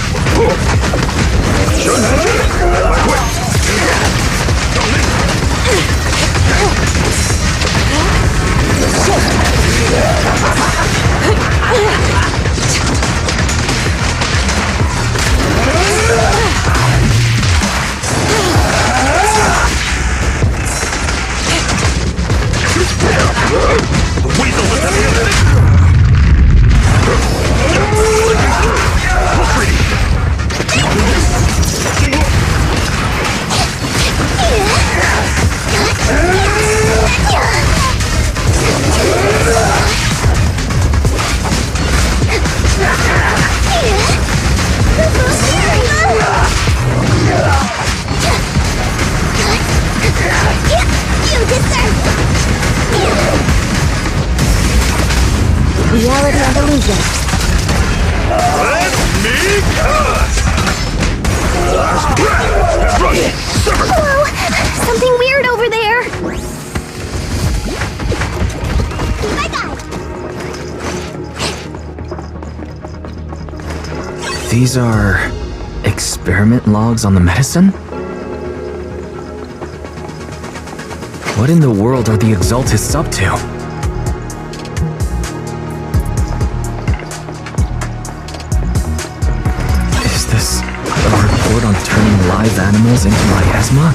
Reality and illusion. Let me Hello! Something weird over there! My guy! These are experiment logs on the medicine? What in the world are the Exaltists up to? Is this a report on turning live animals into miasma?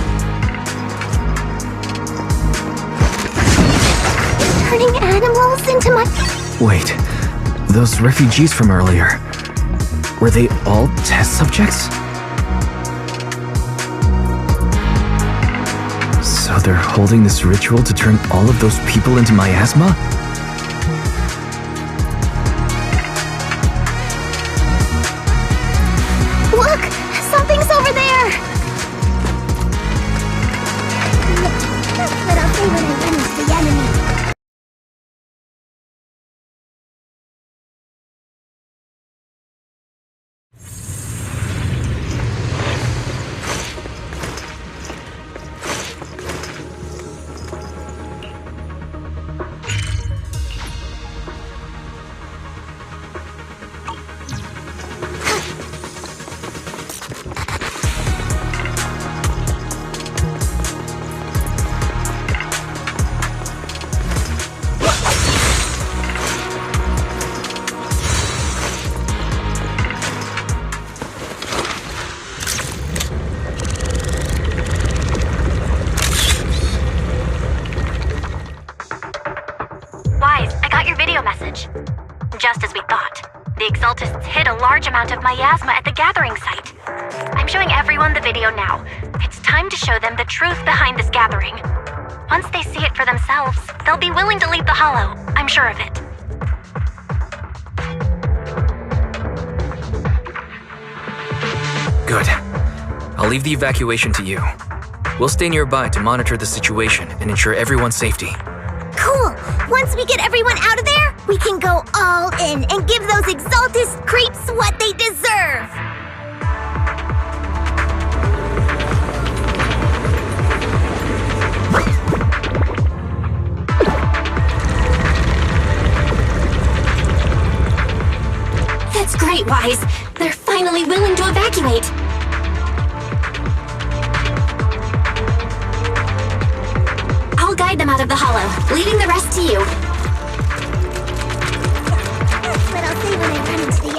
Turning animals into my... Wait, those refugees from earlier, were they all test subjects? So they're holding this ritual to turn all of those people into miasma? exaltists hid a large amount of miasma at the gathering site. I'm showing everyone the video now. It's time to show them the truth behind this gathering. Once they see it for themselves, they'll be willing to leave the Hollow. I'm sure of it. Good. I'll leave the evacuation to you. We'll stay nearby to monitor the situation and ensure everyone's safety. Cool! Once we get everyone out of there, we can go all in and give those exaltist creeps what they deserve! That's great, Wise. They're finally willing to evacuate. I'll guide them out of the Hollow, leaving the rest to you. That's what I'll say when I run into the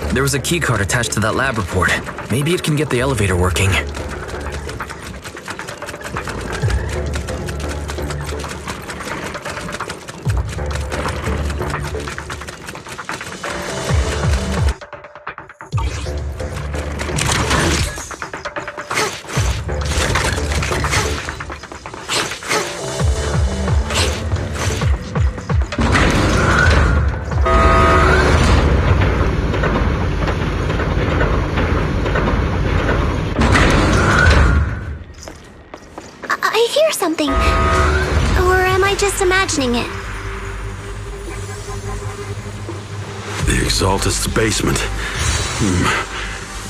enemy. There was a keycard attached to that lab report. Maybe it can get the elevator working. I hear something. Or am I just imagining it? The Exaltist's basement.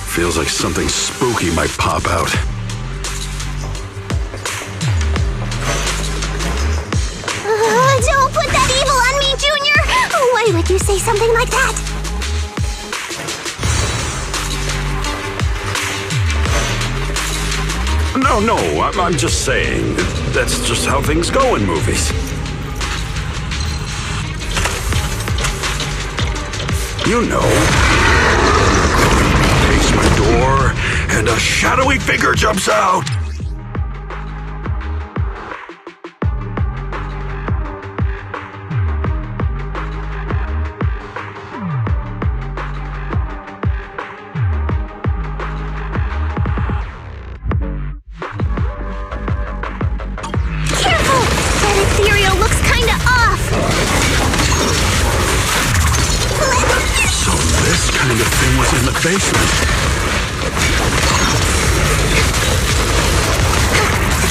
Feels like something spooky might pop out. Don't put that evil on me, Junior! Why would you say something like that? No, I'm just saying. That's just how things go in movies. You know. Basement door, and a shadowy figure jumps out. Basement.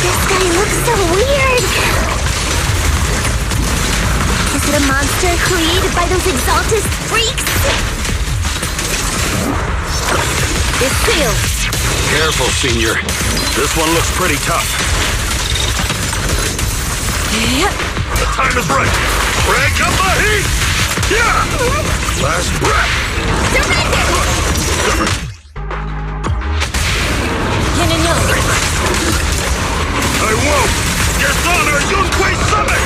This guy looks so weird. Is it a monster created by those exaltist freaks? It's sealed. Careful, Senior. This one looks pretty tough. Yep. The time is right. Crank up the heat! Yeah! Last breath. Surrender! I won't! Dishonor Yunquei Summit!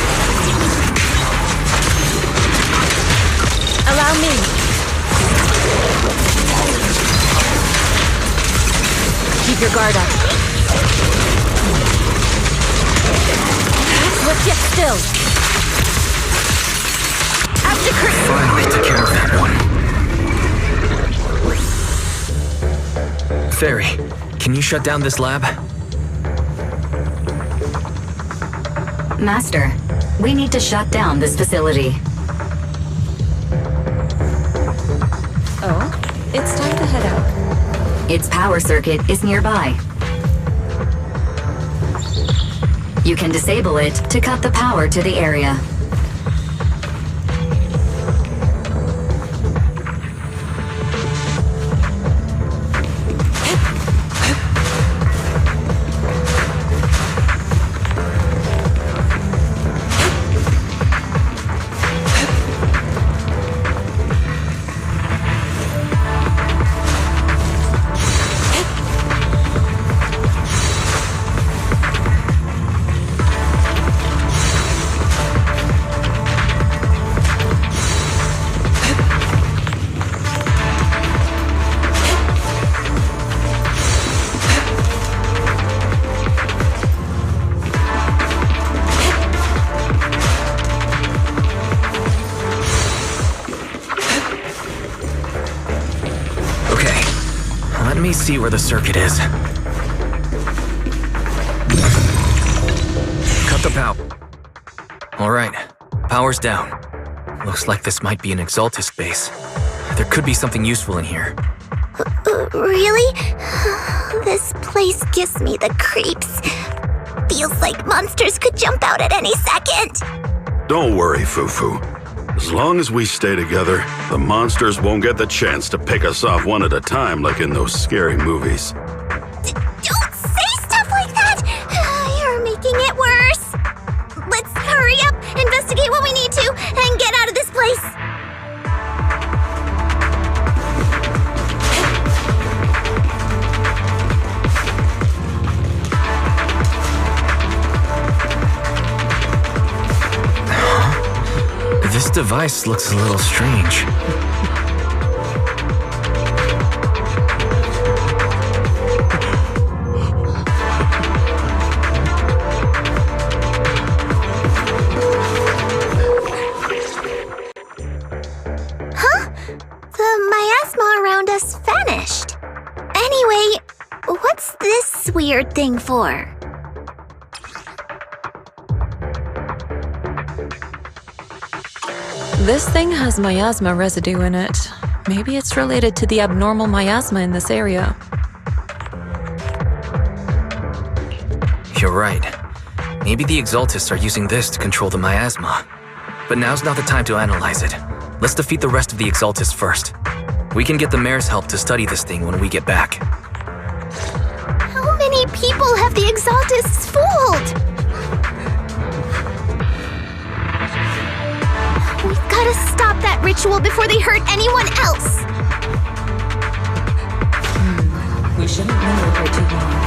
Allow me. Keep your guard up. Let's get still. Finally took care of that one. Fairy, can you shut down this lab? Master, we need to shut down this facility. Oh, it's time to head out. Its power circuit is nearby. You can disable it to cut the power to the area. me see where the circuit is. Cut the power. Alright, power's down. Looks like this might be an Exaltist base. There could be something useful in here. Really? This place gives me the creeps. Feels like monsters could jump out at any second. Don't worry, Fufu. As long as we stay together, the monsters won't get the chance to pick us off one at a time like in those scary movies. Don't say stuff like that! You're making it worse. Let's hurry up, investigate what we need to, and get out of this place. This device looks a little strange. Huh? The miasma around us vanished. Anyway, what's this weird thing for? This thing has miasma residue in it. Maybe it's related to the abnormal miasma in this area. You're right. Maybe the Exaltists are using this to control the miasma. But now's not the time to analyze it. Let's defeat the rest of the Exaltists first. We can get the mayor's help to study this thing when we get back. How many people have the Exaltists fooled? We've gotta stop that ritual before they hurt anyone else. We shouldn't linger here too long.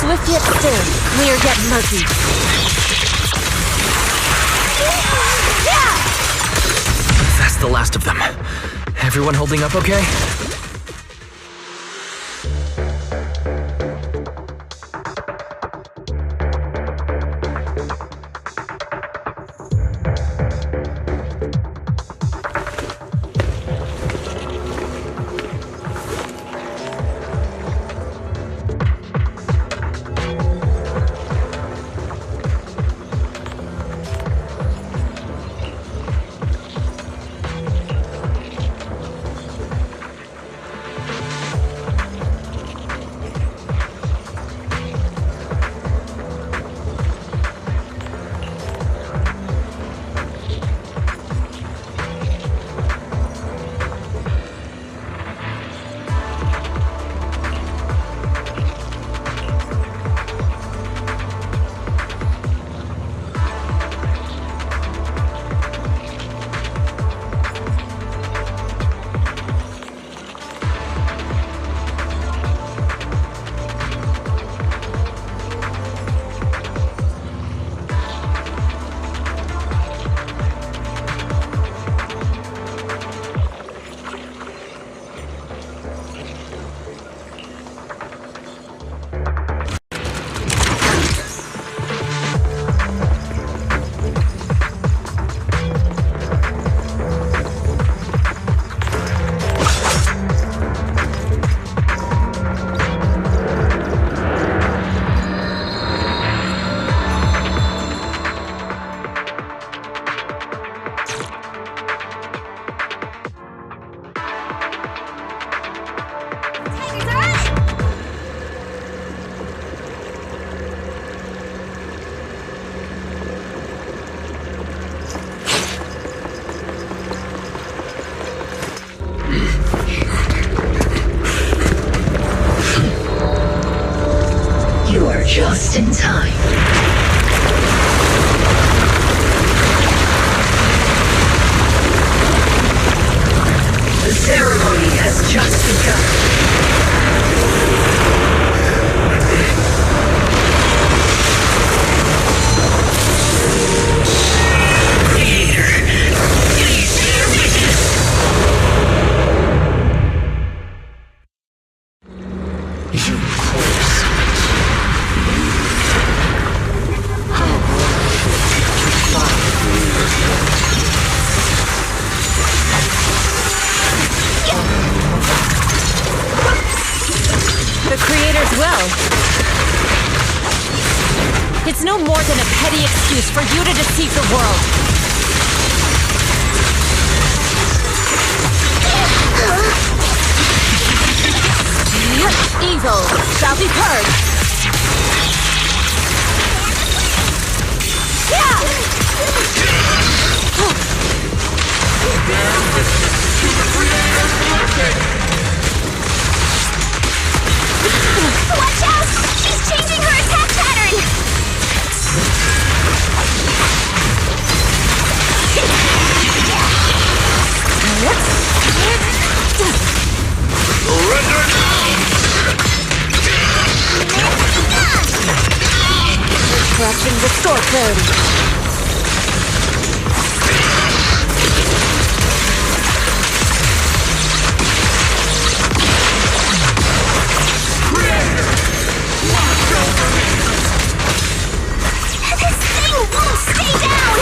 Swift yet still, clear yet murky. That's the last of them. Everyone holding up okay? Just in time. The ceremony has just begun. The Creator's will. It's no more than a petty excuse for you to deceive the world. Evil shall be purged. Watch out! She's changing her attack pattern! Surrender now! Corruption, restore clarity. This thing won't stay down!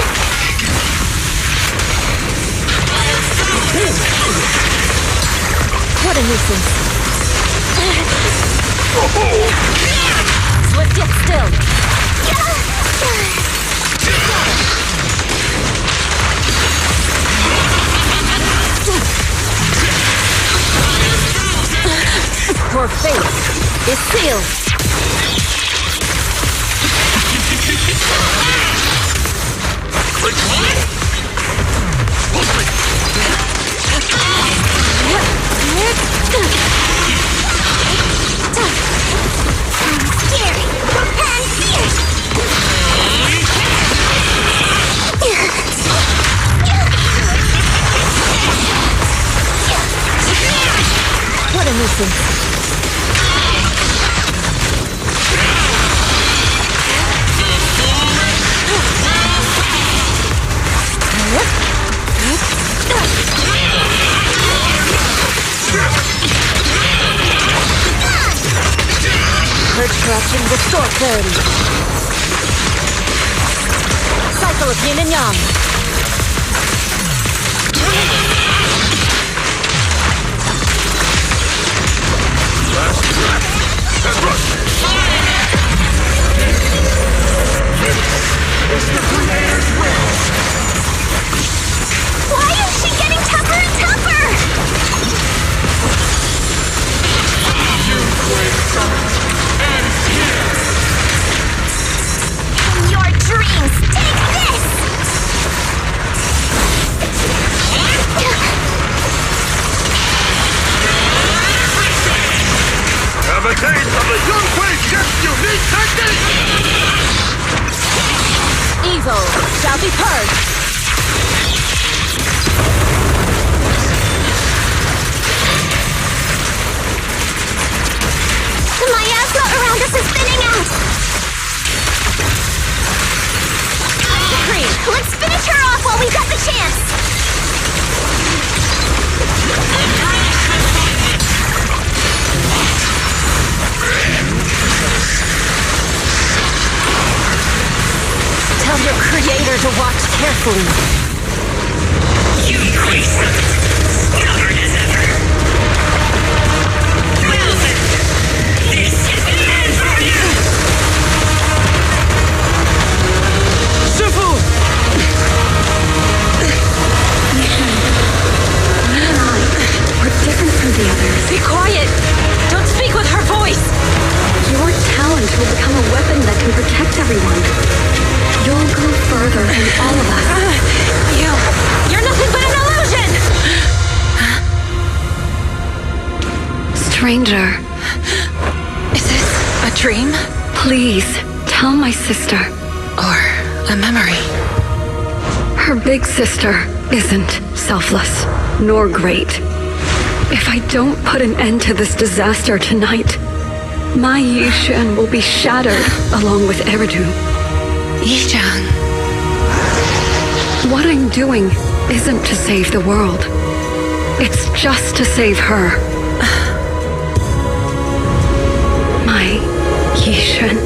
What a nuisance. Swift yet still. Your fate is sealed. Scary and fierce! What a nuisance. Purge corruption, restore clarity. Cycle of yin and yang. That's right! It's the Creator's will! Why is she getting tougher and tougher? Ends here! In your dreams, take this! Have a taste of the Yunhui Chef's unique technique! Evil shall be purged. The miasma around us is thinning out! Decree. Let's finish her off while we've got the chance! Tell your Creator to watch carefully. You increase stubborn as ever. Well then, this is the end for you! Shifu! You and I, we're different from the others. Be quiet! Don't speak with her voice! Your talent will become a weapon that can protect everyone. You'll go further than all of us. You're nothing but an illusion! Stranger. Is this a dream? Please, tell my sister. Or a memory. Her big sister isn't selfless, nor great. If I don't put an end to this disaster tonight, my Yishan will be shattered along with Eridu. Yishan. What I'm doing isn't to save the world. It's just to save her. My Yishan.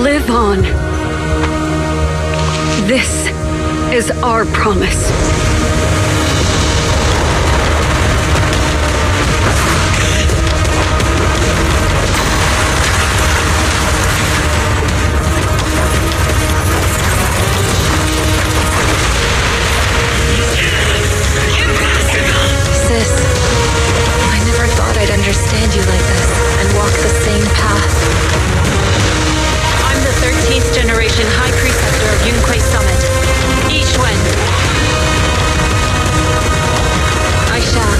Live on. This is our promise. Sis, I never thought I'd understand you like this and walk the same path. I'm the 13th generation High Preceptor of Yunquei Summit, Yishwen. I shall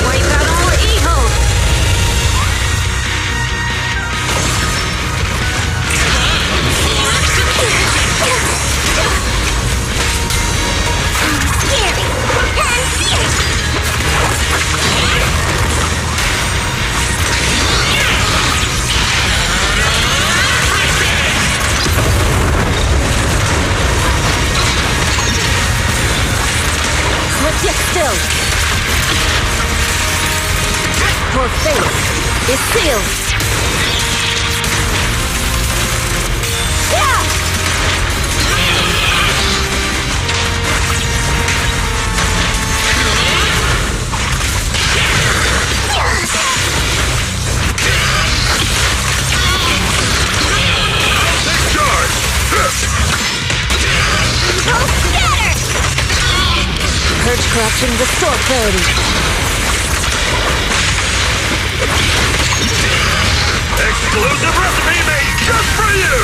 wipe out all evil! Yet still, your fate is sealed. Yeah! Take charge! Purge corruption, restore clarity. Exclusive recipe made just for you!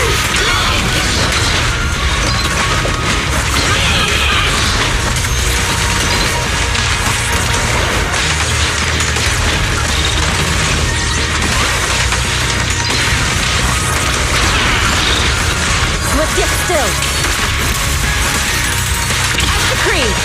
Swift yet still. As decreed.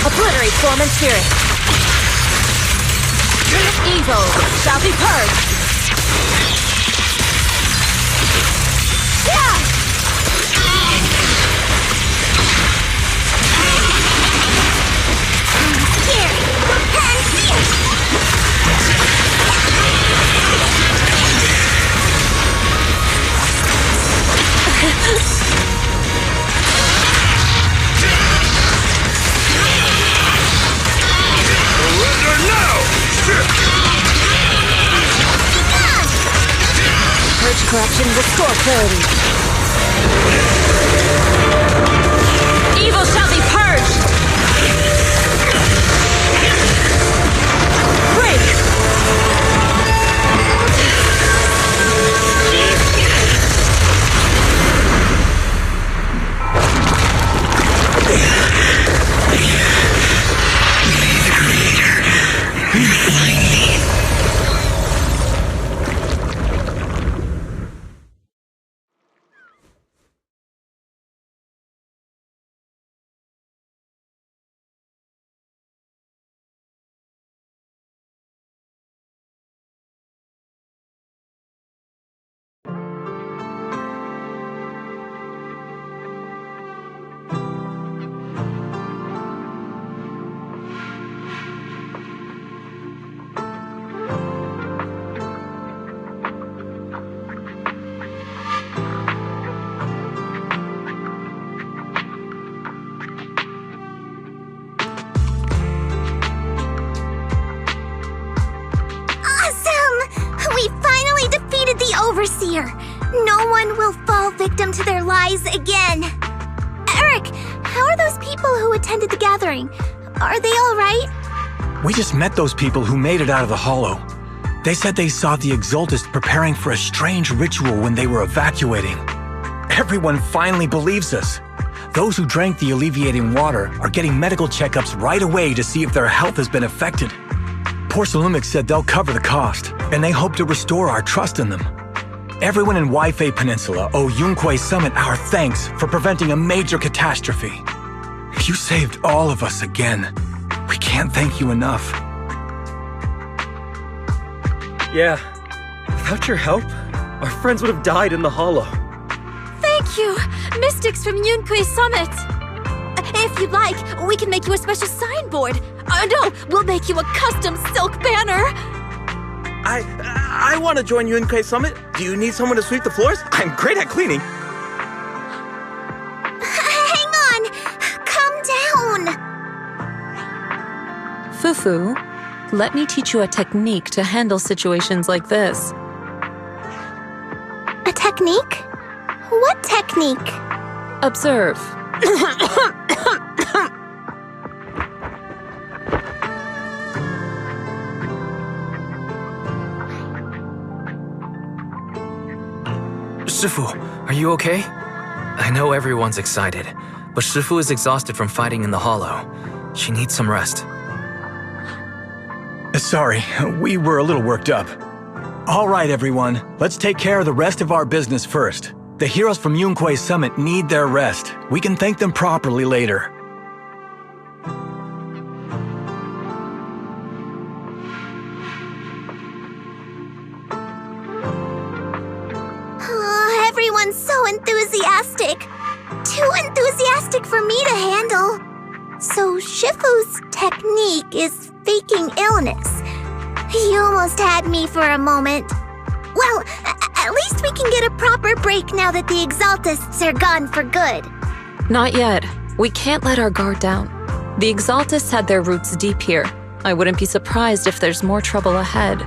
Obliterate form and spirit. Evil shall be purged. Yeah! Surrender now! Purge corruption, restore clarity. Evil shall be purged! Break! Overseer. No one will fall victim to their lies again. Eric, how are those people attended the gathering. Are they all right? We just met those people who made it out of the hollow. They said they saw the Exaltists preparing for a strange ritual when they were evacuating. Everyone finally believes us. Those who drank the alleviating water are getting medical checkups right away to see if their health has been affected. Porcelumix said they'll cover the cost, and they hope to restore our trust in them. Everyone in Waifei Peninsula owe Yunquei Summit our thanks for preventing a major catastrophe. You saved all of us again. We can't thank you enough. Yeah, without your help, our friends would have died in the hollow. Thank you, Mystics from Yunquei Summit. If you'd like, we can make you a special signboard. No, we'll make you a custom silk banner. I want to join Yunquei Summit. Do you need someone to sweep the floors? I'm great at cleaning. Hang on! Calm down! Fufu, let me teach you a technique to handle situations like this. A technique? What technique? Observe. Shifu, are you okay? I know everyone's excited, but Shifu is exhausted from fighting in the hollow. She needs some rest. Sorry, we were a little worked up. All right, everyone, let's take care of the rest of our business first. The heroes from Yunquei Summit need their rest. We can thank them properly later. Everyone's so enthusiastic. Too enthusiastic for me to handle. So Shifu's technique is faking illness. He almost had me for a moment. Well, at least we can get a proper break now that the Exaltists are gone for good. Not yet. We can't let our guard down. The Exaltists had their roots deep here. I wouldn't be surprised if there's more trouble ahead.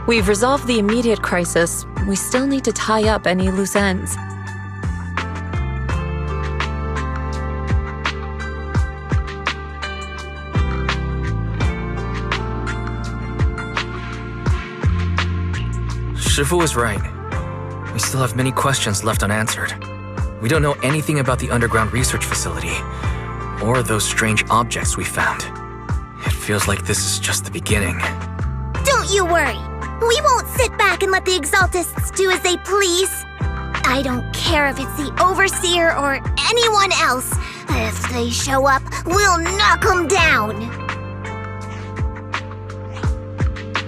We've resolved the immediate crisis. We still need to tie up any loose ends. Shifu is right. We still have many questions left unanswered. We don't know anything about the underground research facility, or those strange objects we found. It feels like this is just the beginning. Don't you worry. We won't sit back and let the Exaltists do as they please. I don't care if it's the Overseer or anyone else. If they show up, we'll knock them down.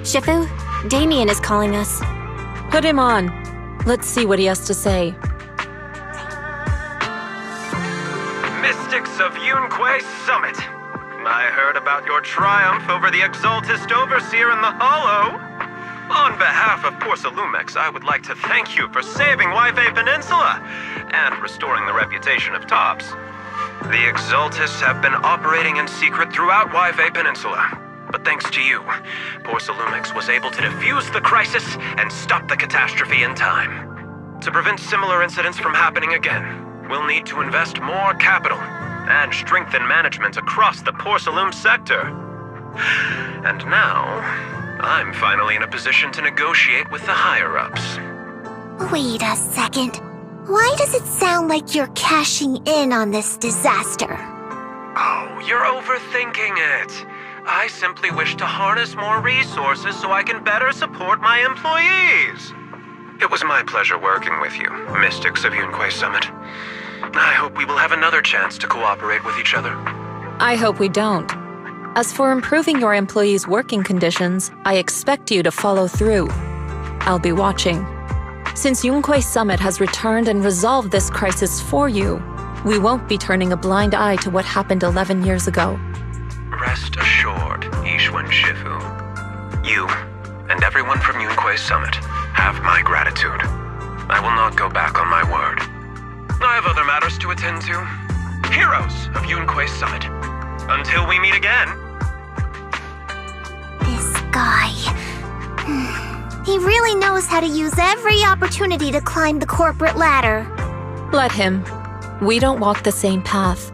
Shifu, Damien is calling us. Put him on. Let's see what he has to say. Mystics of Yunquei Summit. I heard about your triumph over the Exaltist Overseer in the Hollow. On behalf of Porcelumix, I would like to thank you for saving Waifei Peninsula and restoring the reputation of Tops. The Exaltists have been operating in secret throughout Waifei Peninsula. But thanks to you, Porcelumix was able to defuse the crisis and stop the catastrophe in time. To prevent similar incidents from happening again, we'll need to invest more capital and strengthen management across the Porcelum sector. And now, I'm finally in a position to negotiate with the higher-ups. Wait a second. Why does it sound like you're cashing in on this disaster? Oh, you're overthinking it. I simply wish to harness more resources so I can better support my employees. It was my pleasure working with you, Mystics of Yunquei Summit. I hope we will have another chance to cooperate with each other. I hope we don't. As for improving your employees' working conditions, I expect you to follow through. I'll be watching. Since Yunquei Summit has returned and resolved this crisis for you, we won't be turning a blind eye to what happened 11 years ago. Rest assured, Ishwan Shifu. You and everyone from Yunquei Summit have my gratitude. I will not go back on my word. I have other matters to attend to. Heroes of Yunquei Summit. Until we meet again. This guy. He really knows how to use every opportunity to climb the corporate ladder. Let him. We don't walk the same path.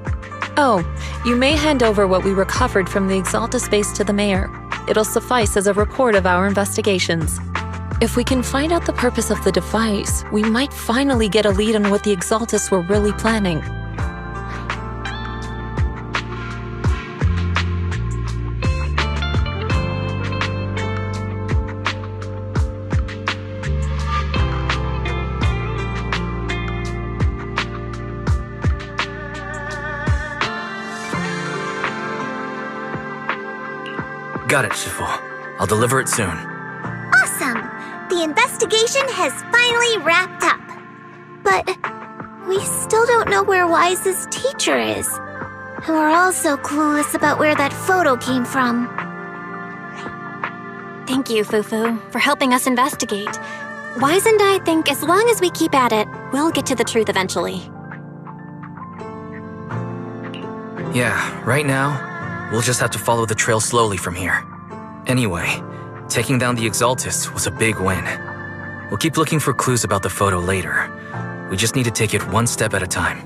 Oh, You may hand over what we recovered from the Exaltus base to the mayor. It'll suffice as a report of our investigations. If we can find out the purpose of the device, we might finally get a lead on what the Exaltus were really planning. Got it, Shifu. I'll deliver it soon. Awesome! The investigation has finally wrapped up. But we still don't know where Wise's teacher is. And we're also clueless about where that photo came from. Thank you, Fufu, for helping us investigate. Wise and I think as long as we keep at it, we'll get to the truth eventually. Yeah, right now, we'll just have to follow the trail slowly from here. Anyway, taking down the Exaltus was a big win. We'll keep looking for clues about the photo later. We just need to take it one step at a time.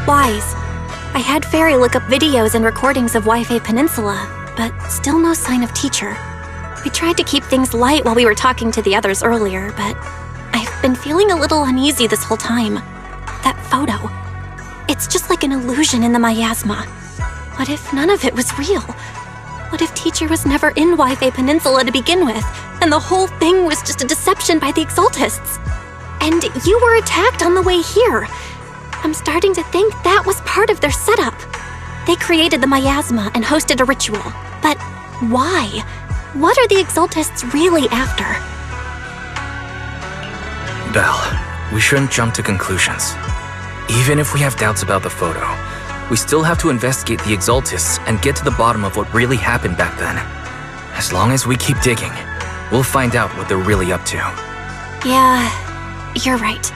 Wise. I had Fairy look up videos and recordings of Wi-Fi Peninsula, but still no sign of Teacher. We tried to keep things light while we were talking to the others earlier, but I've been feeling a little uneasy this whole time. That photo. It's just like an illusion in the miasma. What if none of it was real? What if Teacher was never in Wi-Fi Peninsula to begin with, and the whole thing was just a deception by the Exaltists? And you were attacked on the way here. I'm starting to think that was part of their setup. They created the miasma and hosted a ritual. But why? What are the Exaltists really after? Belle, we shouldn't jump to conclusions. Even if we have doubts about the photo, we still have to investigate the Exaltists and get to the bottom of what really happened back then. As long as we keep digging, we'll find out what they're really up to. Yeah, you're right.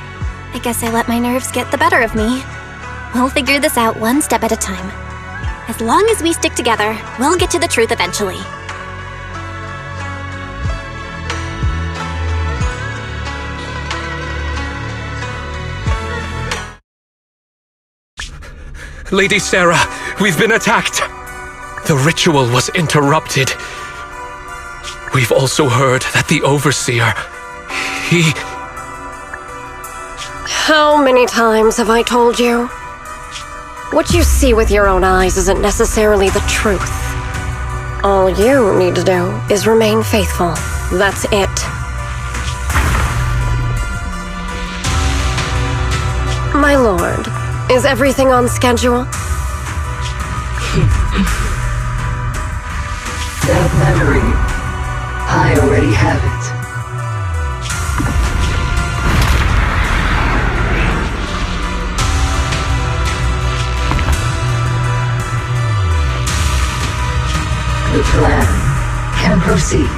I guess I let my nerves get the better of me. We'll figure this out one step at a time. As long as we stick together, we'll get to the truth eventually. Lady Sarah, we've been attacked. The ritual was interrupted. We've also heard that the Overseer, he... How many times have I told you? What you see with your own eyes isn't necessarily the truth. All you need to do is remain faithful. That's it. My lord, is everything on schedule? That memory, I already have it. The plan can proceed.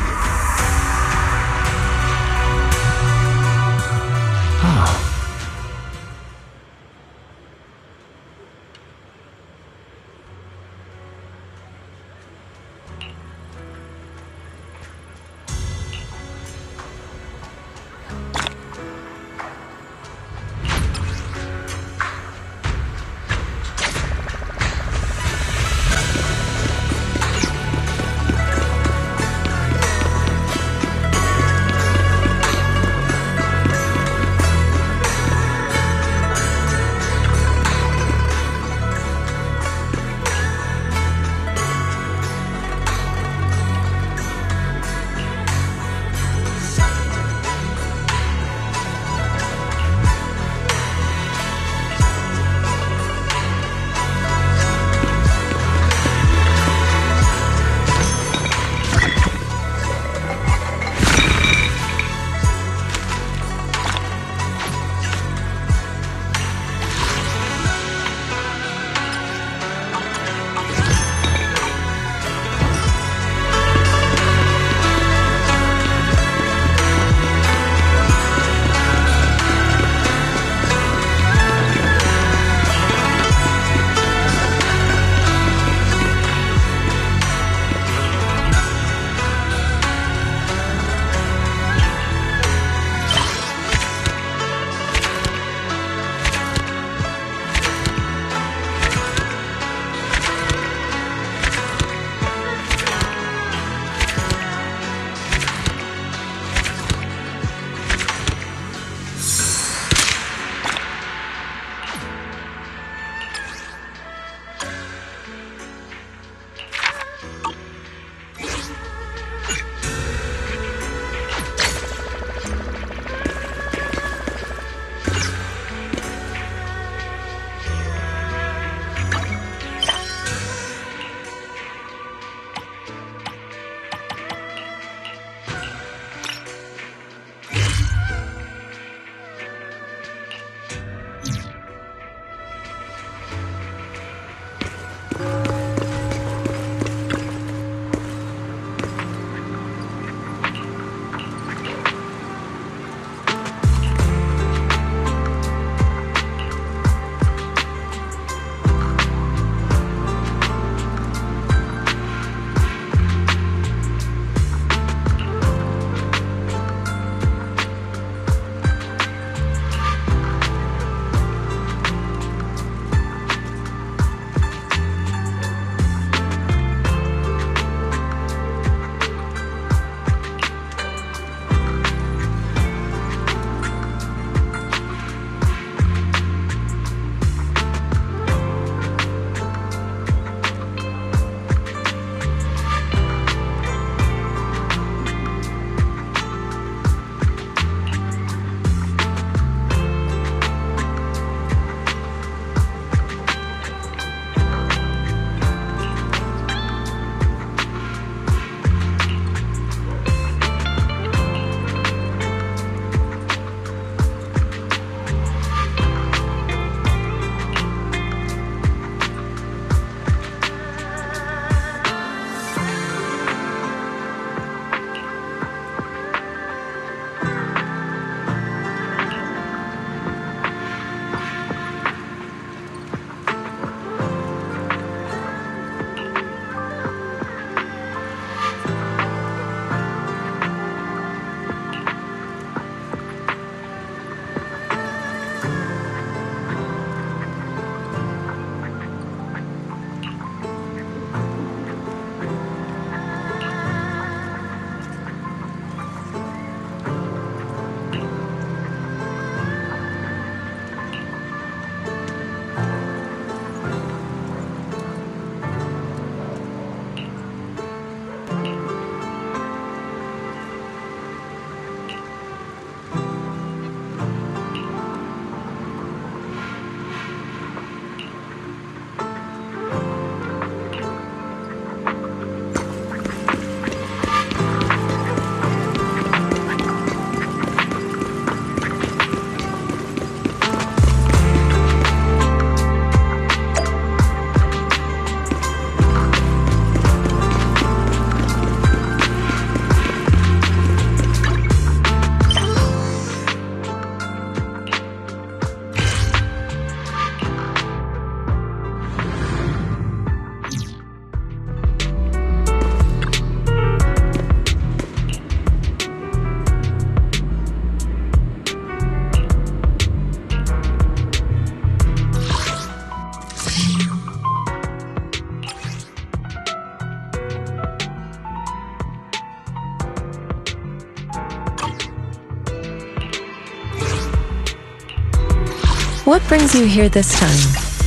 What brings you here this time?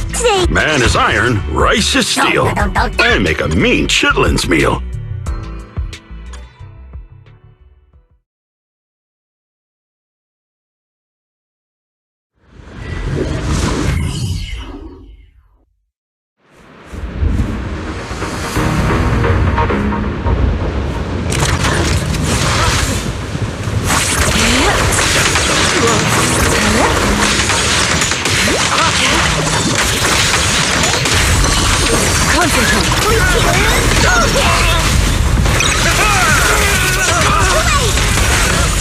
Today, Man is iron, rice is steel. I make a mean chitlins meal.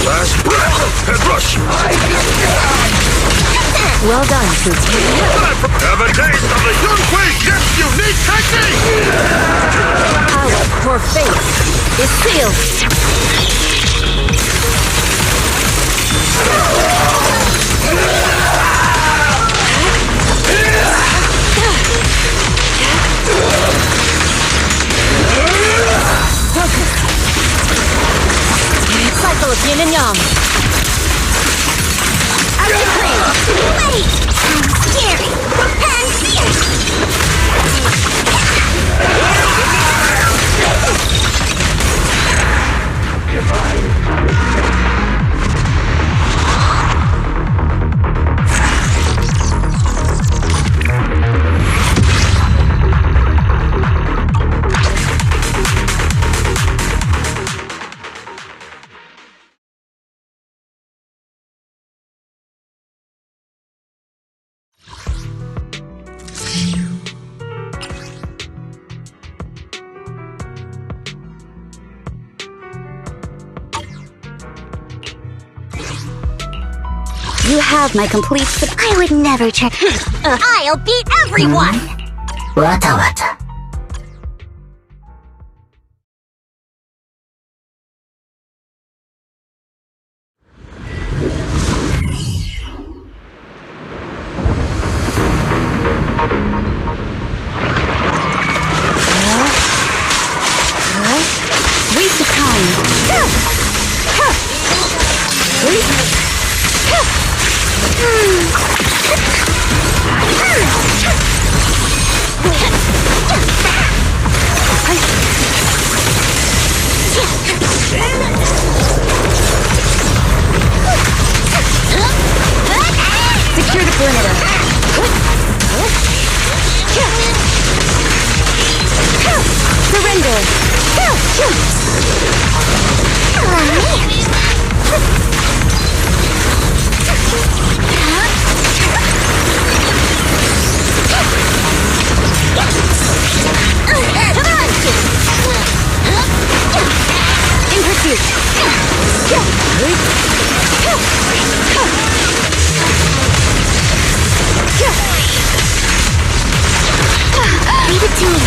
Last breath and rush. Well done, Suzuki. Have a taste of the Yunhui Ship's unique technique! Our poor fate is sealed. Cycle of yin and yang. Out of the plane. wait! Scary and fierce! You have my complete I would never try. I'll beat everyone! Wata wata. Waste of time. Secure the perimeter. Surrender. In pursuit. Leave it to me.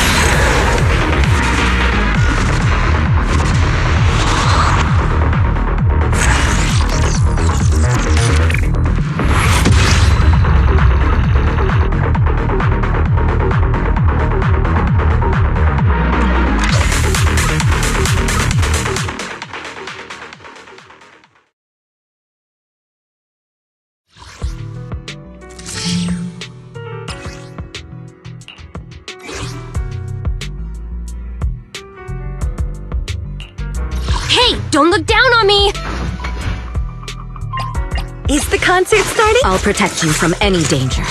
Hey, don't look down on me! Is the concert starting? I'll protect you from any danger.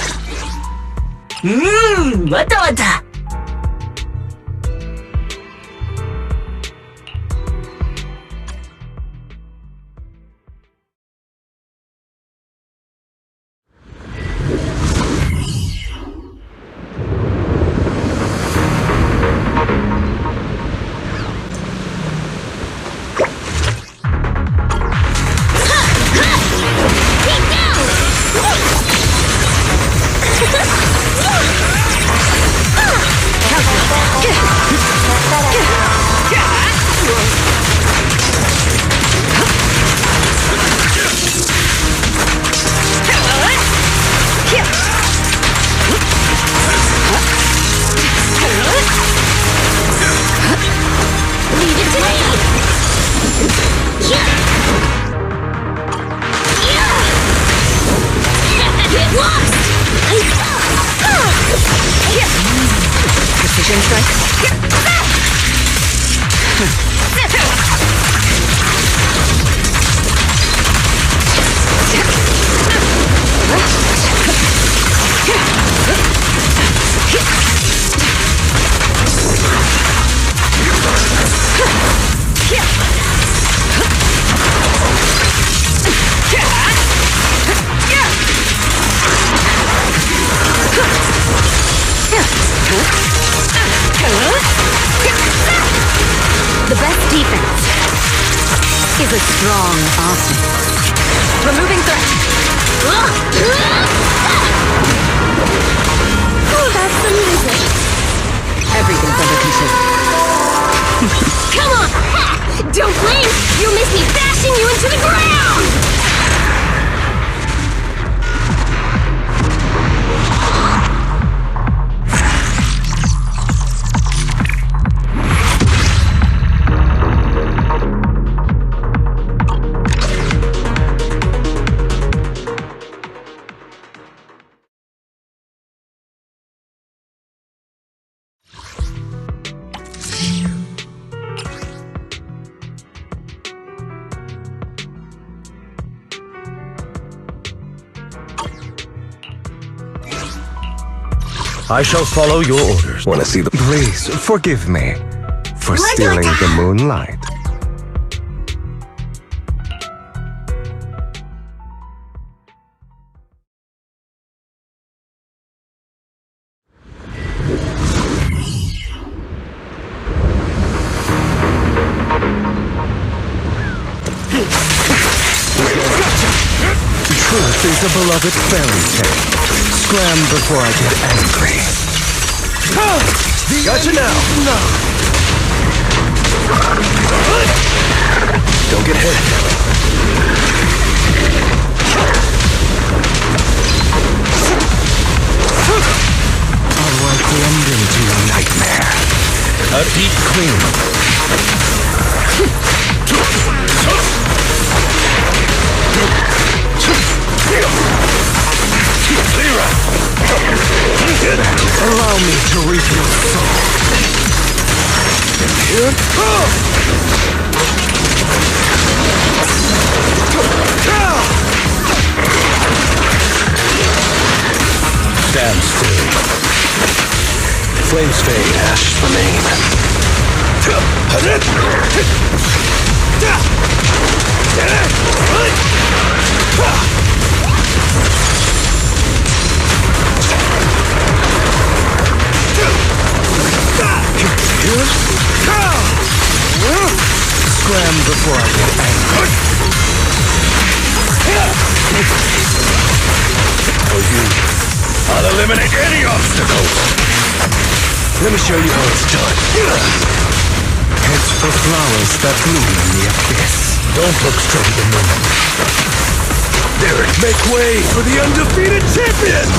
Wata wata. Leave it to me! Get lost! strike. The best defense is a strong offense. Removing threat. Oh, that's some music. Everything's under control. Come on! Ha! Don't blink! You'll miss me bashing you into the ground! I shall follow your orders. Want to see the... Please, forgive me for stealing the moonlight. Truth is a beloved fairy tale. Scram before I get angry. Gotcha now! No. Don't get hit. I'll write the ending to your nightmare. A deep clean. Allow me to reap your soul. Stand still. Flames fade, ashes remain. Scram before I get angry. For you, I'll eliminate any obstacles. Let me show you how it's done. It's for flowers that bloom in the abyss. Don't look straight at the moon. Derek, make way for the undefeated champion!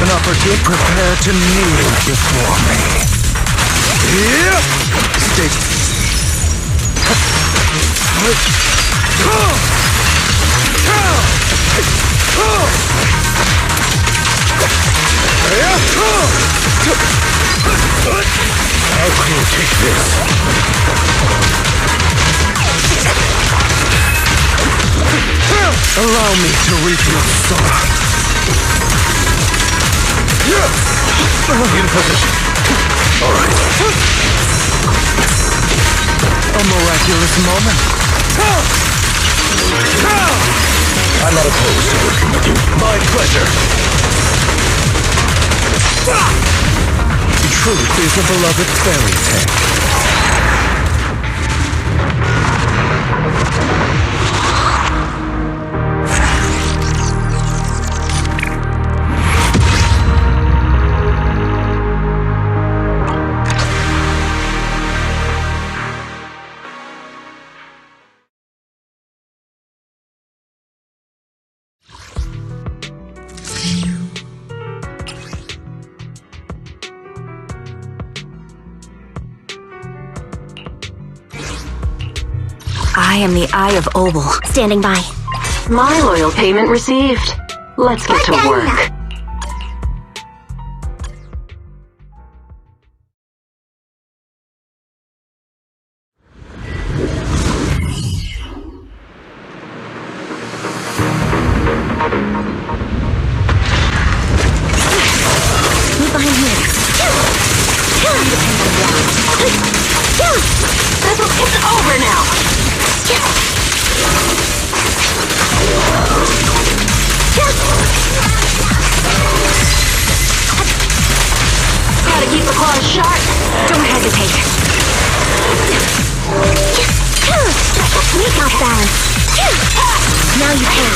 An opportunity, prepare to kneel before me. Stay. How can you take this? Allow me to reap your sorrow. In position. All right. A miraculous moment. I'm not opposed to working with you. My pleasure. Truth is a beloved fairy tale. I am the Eye of Obel, standing by. My loyal payment received. Let's get to work. Move behind here. It's over now. Gotta keep the claws sharp. Don't hesitate. Sneak off balance. Now you can.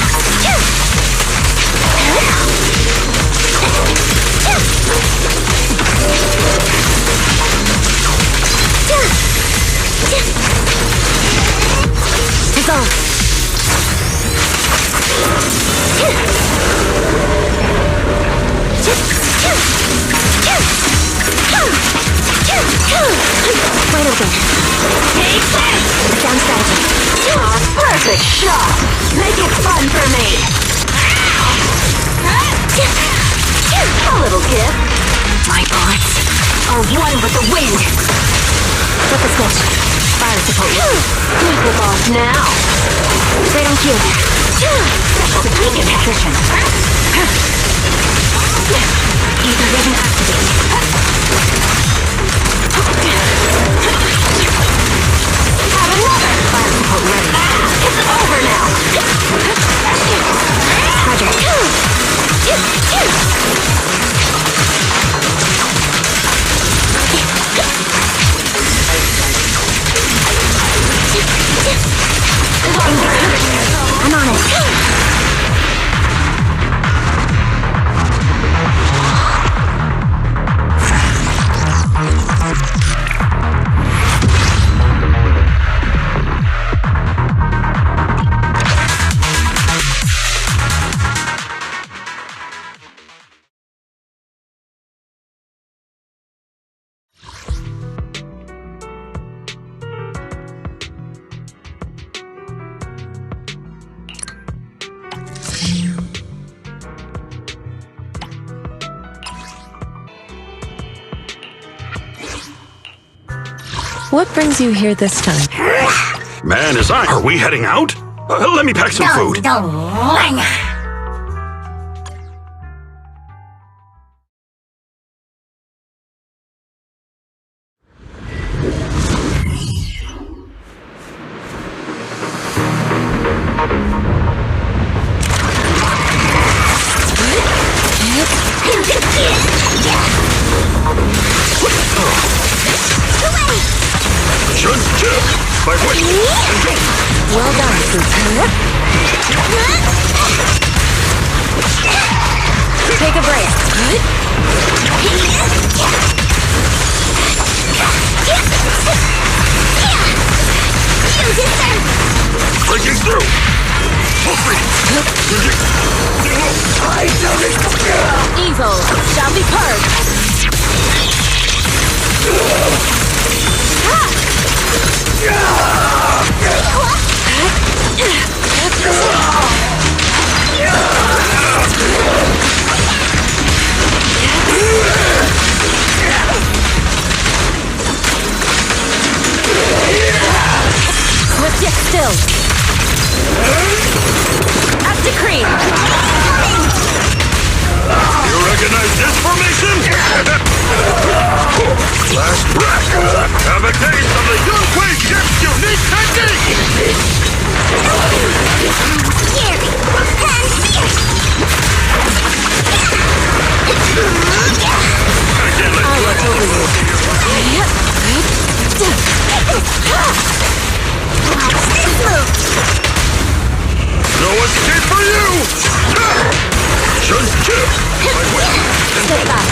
Dissolve. Wide open. Take this! Sound strategy. Perfect shot! Make it fun for me! A little gift. My bullets are one with the wind. Flip the switch. Fire support. Flip off now. Right on cue. Special technique and nutrition. Ether vision activate. Have another. Fire support ready. It's over now. Roger. I'm on it. What brings you here this time? Man, are we heading out? Let me pack some food. Well done, Susan. Take a break. Breaking through! Evil shall be purged. Let's get still. As decreed. You recognize this formation? Last breath. Have a taste of the Yunhui Ship's unique technique! I watch over you. No escape for you! Step back.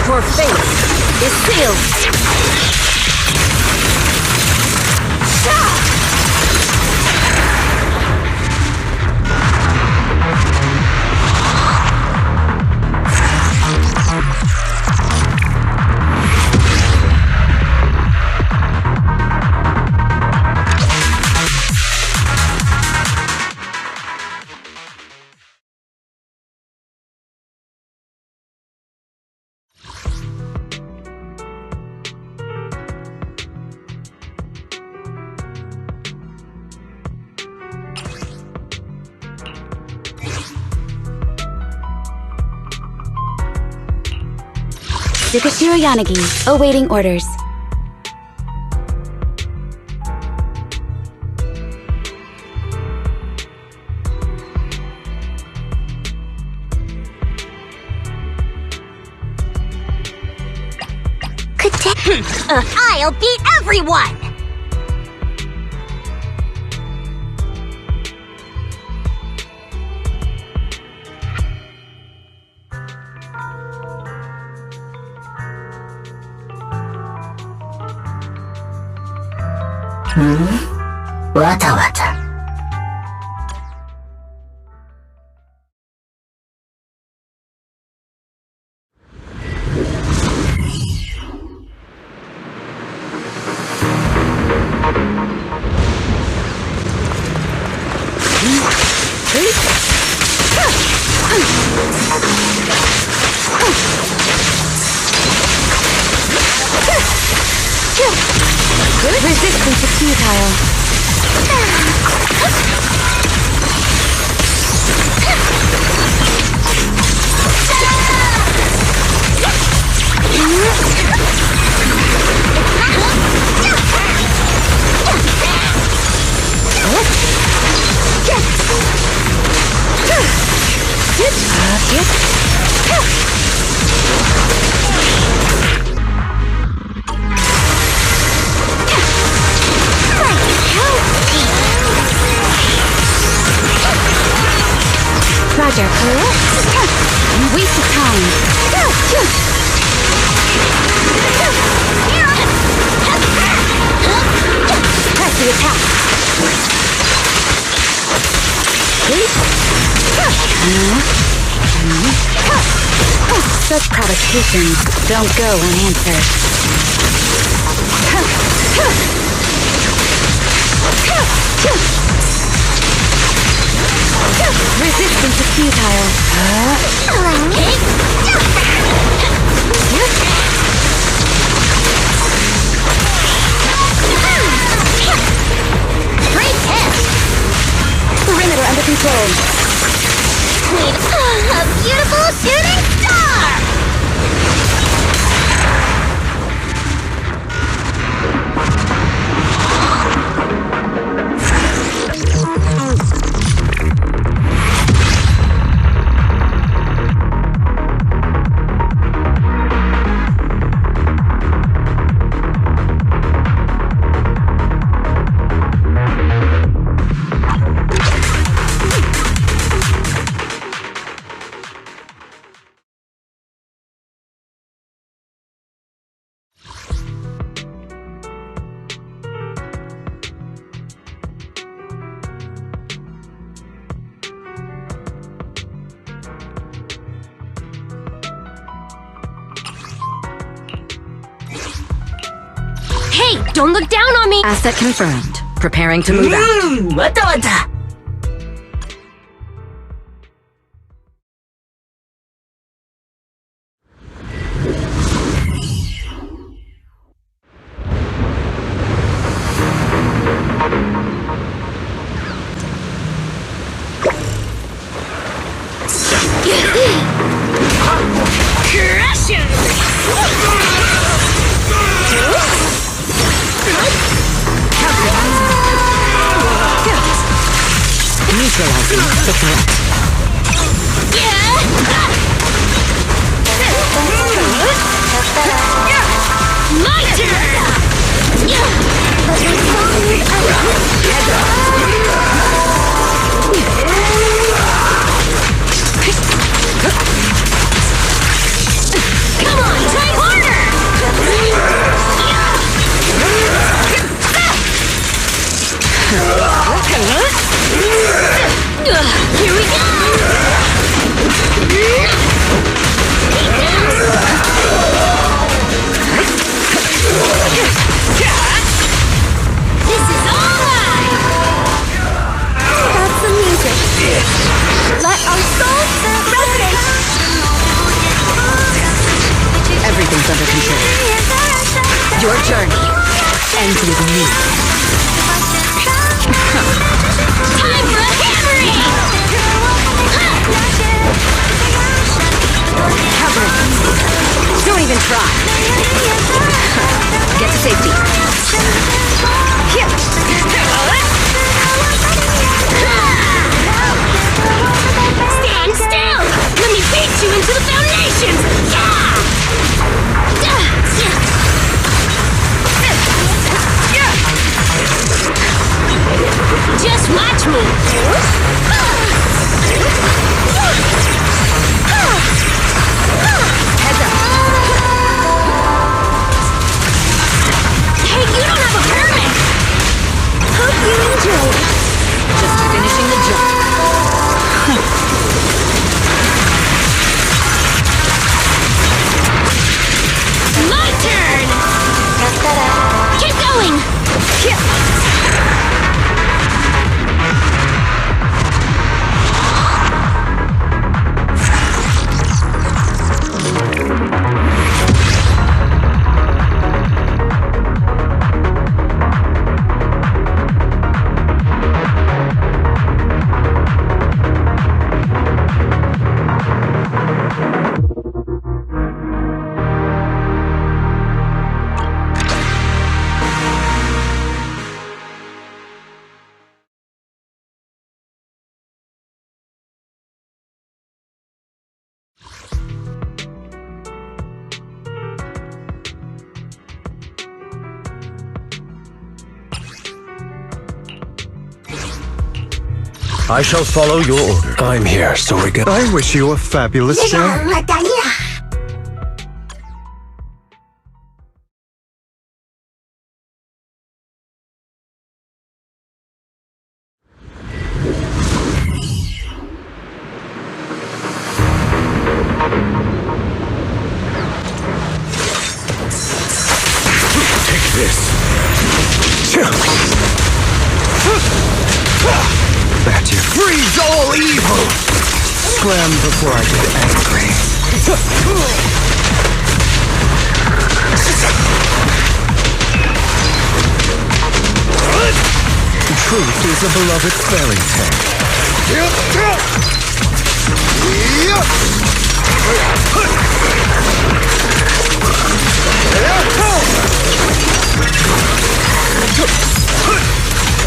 Your fate is sealed. Tsukashiro Yanagi, awaiting orders. I'll beat everyone! Wata wata. Resistance is futile. Roger. Waste of time. Press the attack. Such provocations don't go unanswered. Resistance is futile. Great hit! Perimeter under control. A beautiful shooting star! Hey, don't look down on me! Asset confirmed. Preparing to move out. Wata wata. Neutralizing the threat. My turn! Come on, try harder! Here we go! This is all mine! That's the music. Let our souls resonate. Everything's under control. Your journey ends with me. Time for a hammering! Cover it. Don't even try. Get to safety. Here. Stand still! Let me beat you into the foundations! Just watch me! Heads up! Hey, you don't have a permit! Hope you enjoyed it. Just finishing the job. My turn! Keep going! Here! I shall follow your order. I'm here, so we can. I wish you a fabulous day. Take this. That you freeze all evil! Scram before I get angry. Truth is a beloved fairy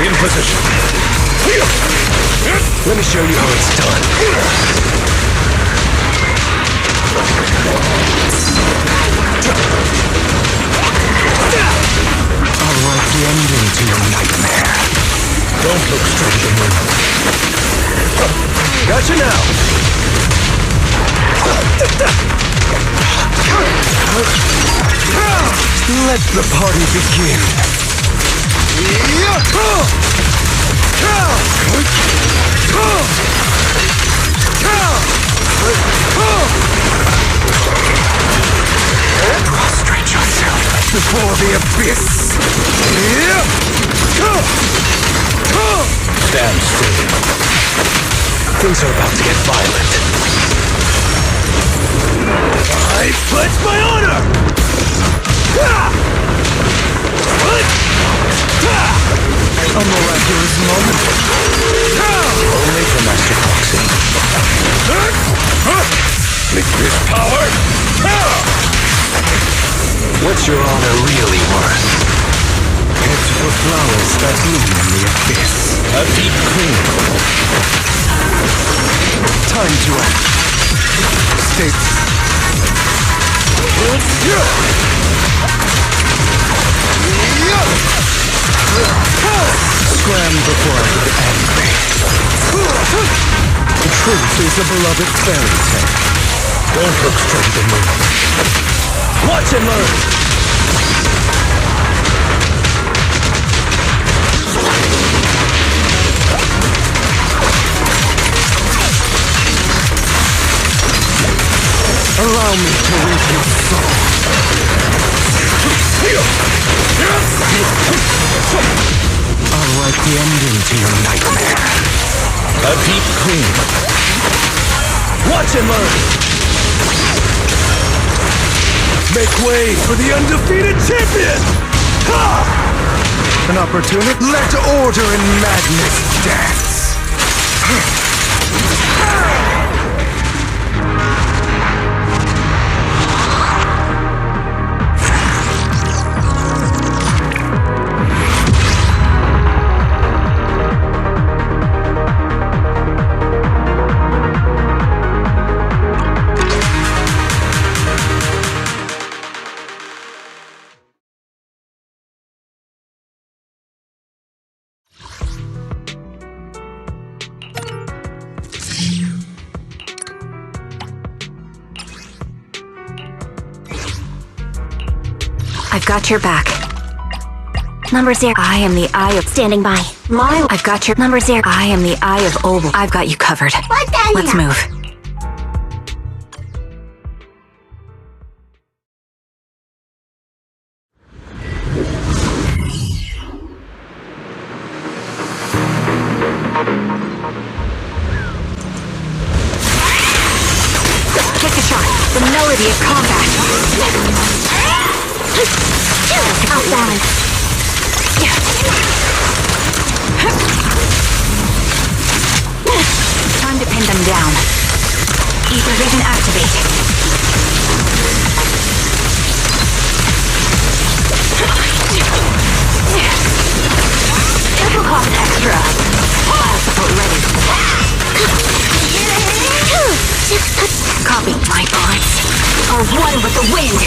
In position. Let me show you how it's done. I'll write the ending to your nightmare. Don't look straight at me. Gotcha now. Let the party begin. Prostrate yourself before the abyss. Stand still. Things are about to get violent. I pledge my honor! A miraculous moment. Only for Master Foxy. Liquid power! What's your honor really worth? Head for flowers that bloom in the abyss. A deep clean. Time to act. States. Scram before I get angry. The truth is a beloved fairy tale. Don't look straight at the moon. Watch and learn. Allow me to read your soul. I'll write the ending to your nightmare. A deep clean. Watch and learn. Make way for the undefeated champion! Ha! An opportunity? Let order and madness dance! 「I've got your back. Number 0. I am the Eye of Standing by. I've got your Number 0. I am the Eye of Oval. I've got you covered. Let's move. Take a shot. The melody of combat. Off balance. Time to pin them down. Ether vision activate. It'll cost extra. I'll support ready. Copy. My bullets are one with the wind.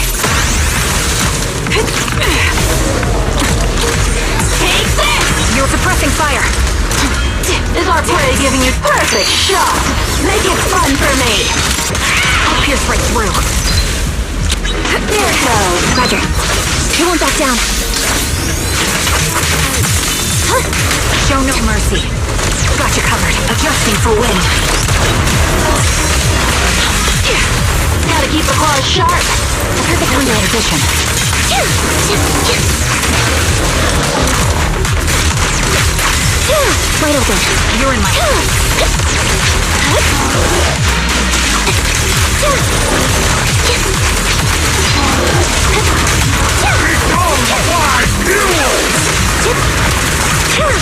Take this! You're suppressing fire. Is our prey giving you perfect shot? Make it fun for me. I'll pierce right through. There it goes. Roger. You won't back down. Show no mercy. Got you covered. Adjusting for wind. Gotta keep the claws sharp. I've heard the counter position. Wide open. You're in my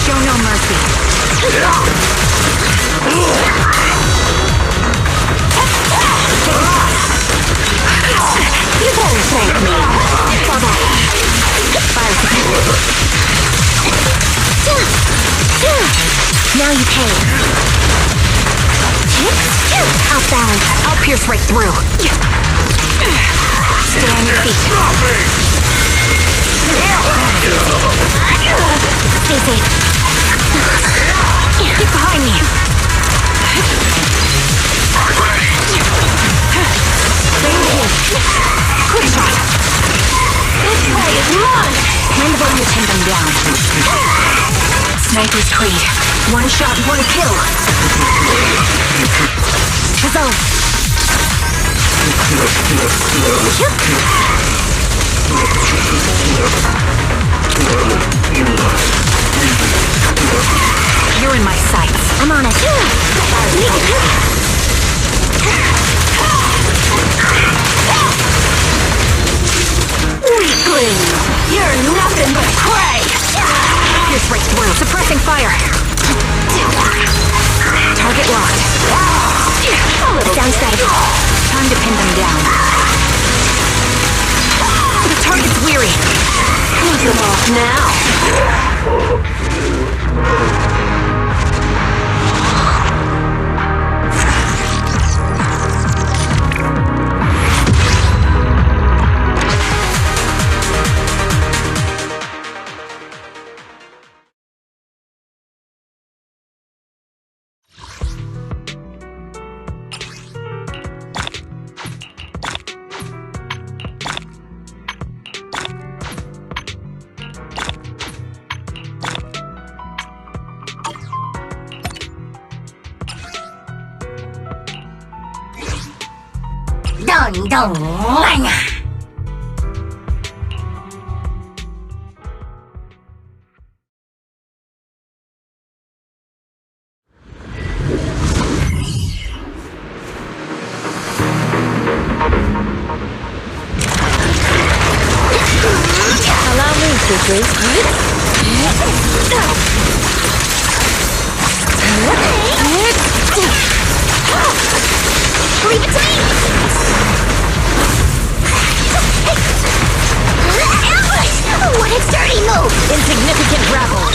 Show no mercy. You won't thank me. Fire suppression. Now you pay. Off balance. I'll pierce right through. Stay on your feet. Stay safe. Get behind me. Quick shot. This way is mine. Hand over to pin them down. Sniper's Creed. One shot, one kill. Zone. You're in my sights. I'm on it. Weakling! You're nothing but prey! Pierce right through. Suppressing fire. Target locked. A little downside. Time to pin them down. The target's weary. Want them off now. Dong dong. Allow me to, please. Leave it to me! What a dirty move! Insignificant grapple.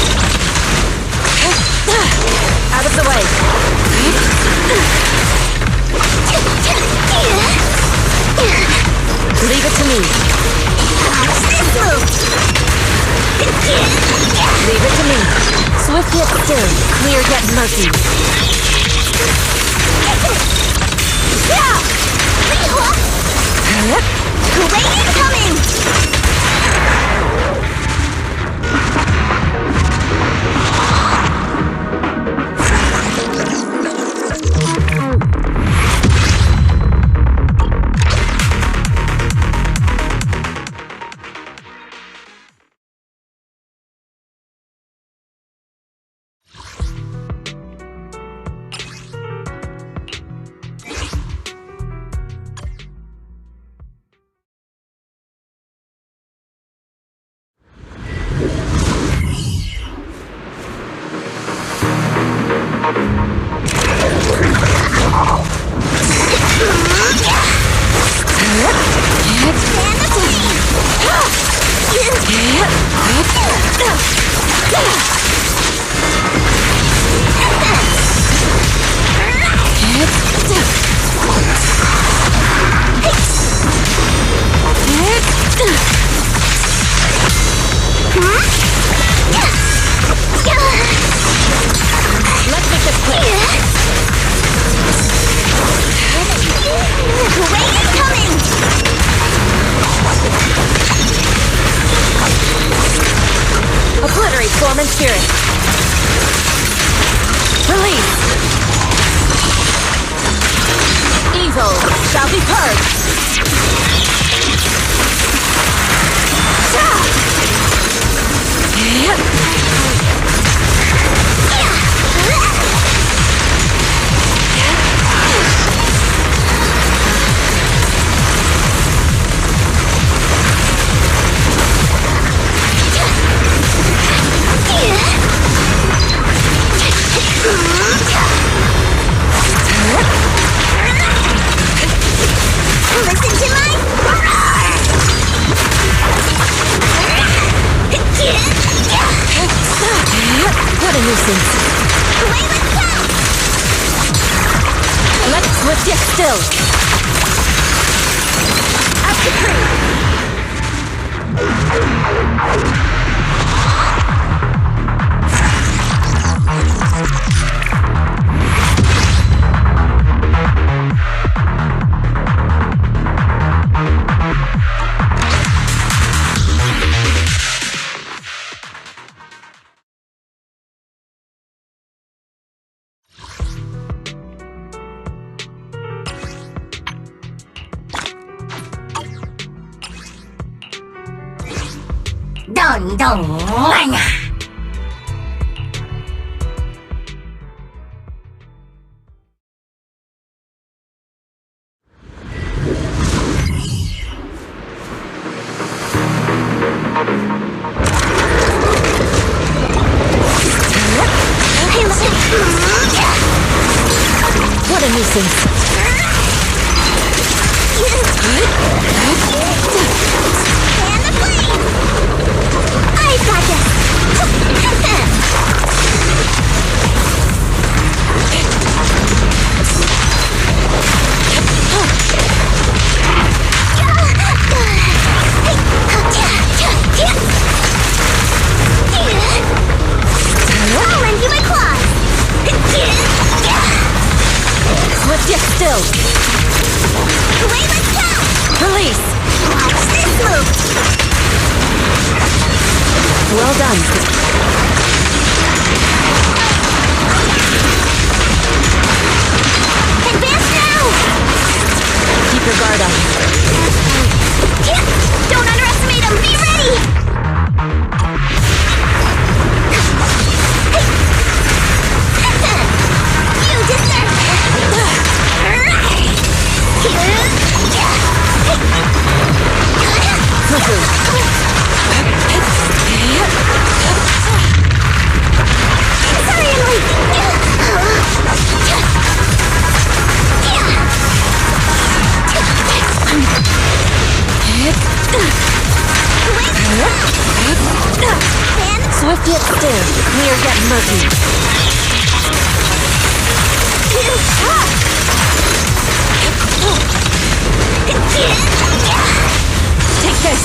Out of the way. Leave it to me. Watch this move! Leave it to me. Swift yet still, clear yet murky. Rain incoming! Let's make this quick. Rain incoming! Obliterate form and spirit. Release. Evil shall be purged. Listen to my roar! What a nuisance. Away with clouds! Let's swift yet still. Up the tree. Dun dun lang. What a nuisance. And the flame! I've got this! I'll lend you my claws! Swift yet still. Away with clouds! Release. Watch this move! Well done. Advance now! Keep your guard up. Don't underestimate him! Be ready! You deserve Swift yet still, clear yet murky. Take this!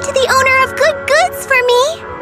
to the owner of good goods for me.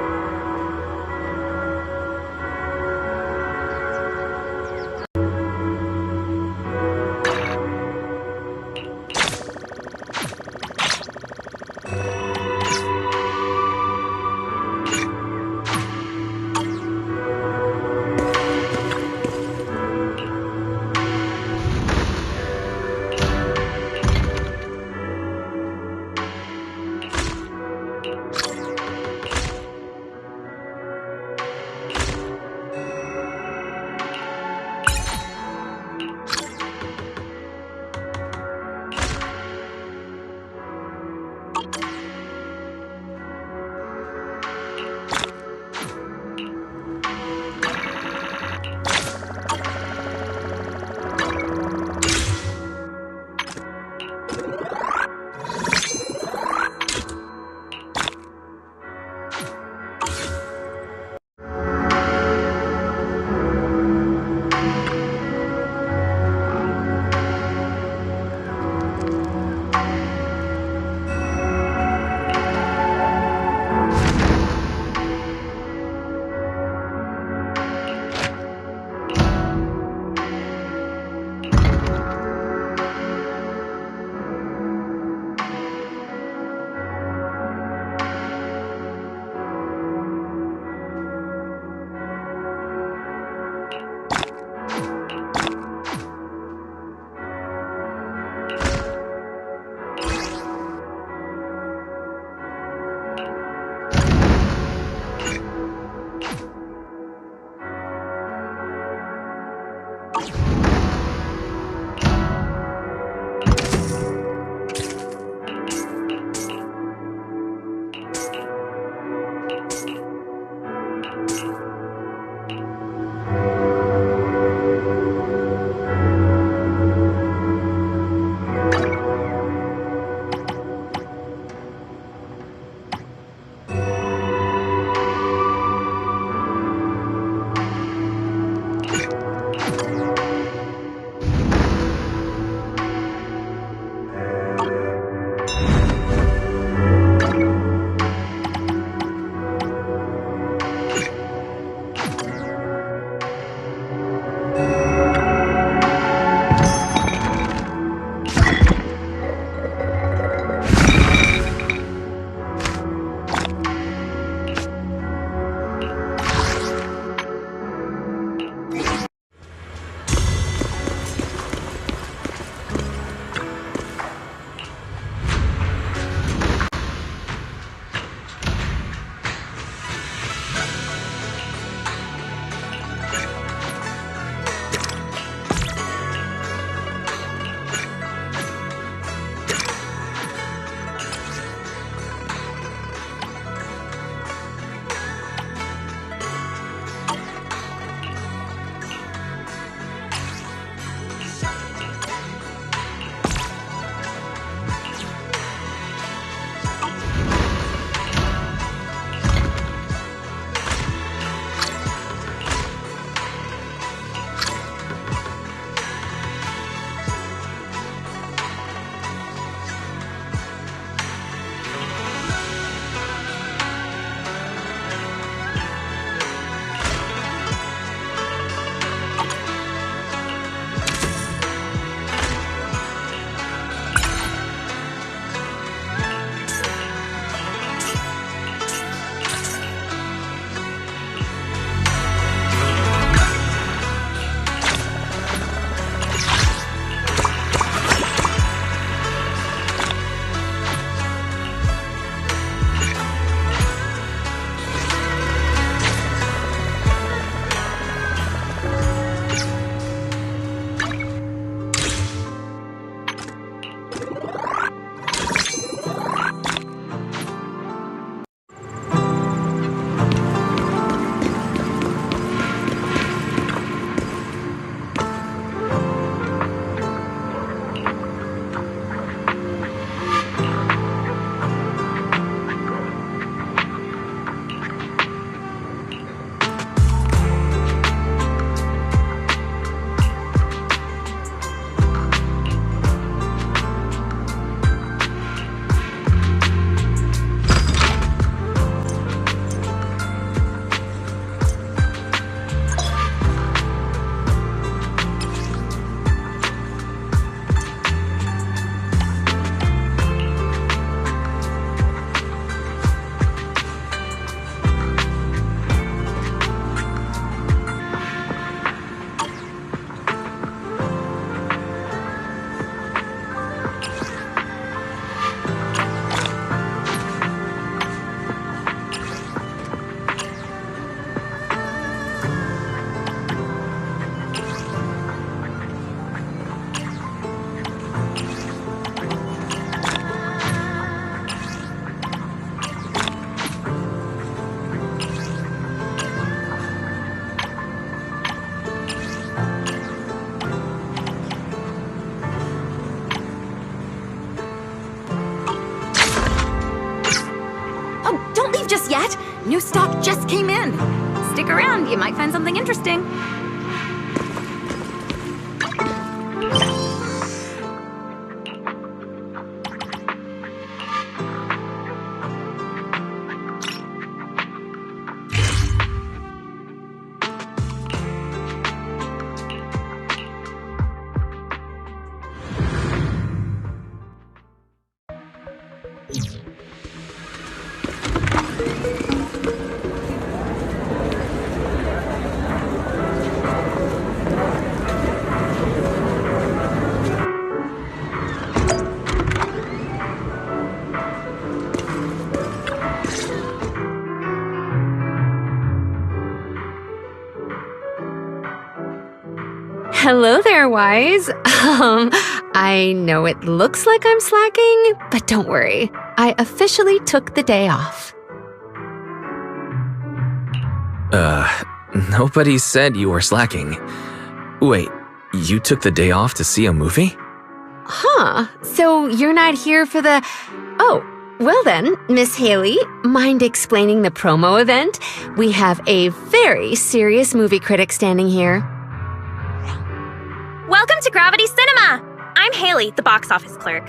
New stock just came in. Stick around, you might find something interesting. Hello there, Wise. I know it looks like I'm slacking, but don't worry. I officially took the day off. Nobody said you were slacking. Wait, you took the day off to see a movie? Huh, so you're not here for the... Oh, well then, Miss Haley, mind explaining the promo event? We have a very serious movie critic standing here. Welcome to Gravity Cinema! I'm Haley, the box office clerk.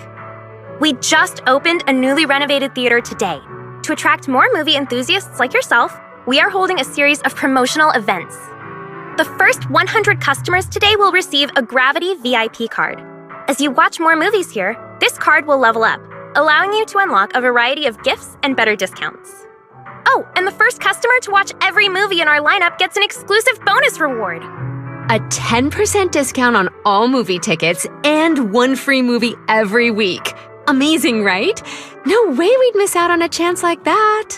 We just opened a newly renovated theater today. To attract more movie enthusiasts like yourself, we are holding a series of promotional events. The first 100 customers today will receive a Gravity VIP card. As you watch more movies here, this card will level up, allowing you to unlock a variety of gifts and better discounts. Oh, and the first customer to watch every movie in our lineup gets an exclusive bonus reward. A 10% discount on all movie tickets and one free movie every week. Amazing, right? No way we'd miss out on a chance like that.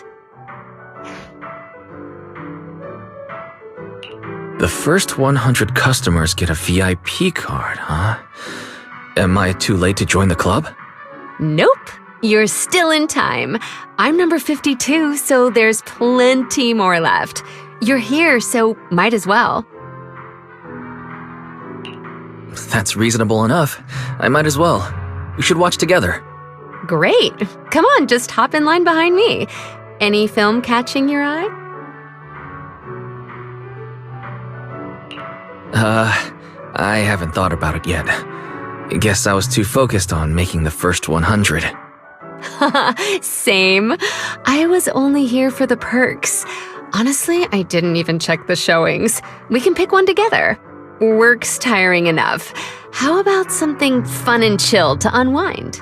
The first 100 customers get a VIP card, huh? Am I too late to join the club? Nope. You're still in time. I'm number 52, so there's plenty more left. You're here, so might as well. That's reasonable enough. I might as well. We should watch together. Great. Come on, just hop in line behind me. Any film catching your eye? I haven't thought about it yet. Guess I was too focused on making the first 100. Same. I was only here for the perks. Honestly, I didn't even check the showings. We can pick one together. Work's tiring enough. How about something fun and chill to unwind?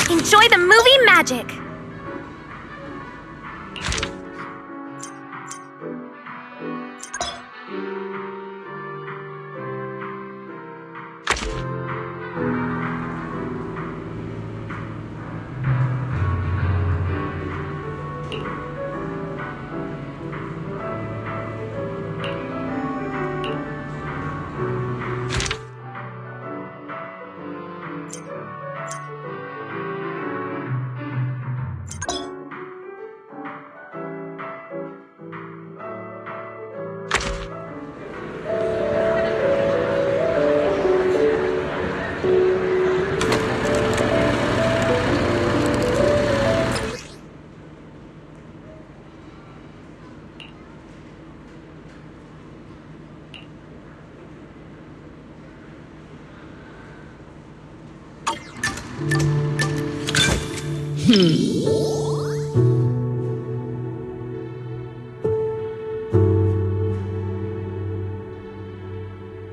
Enjoy the movie magic!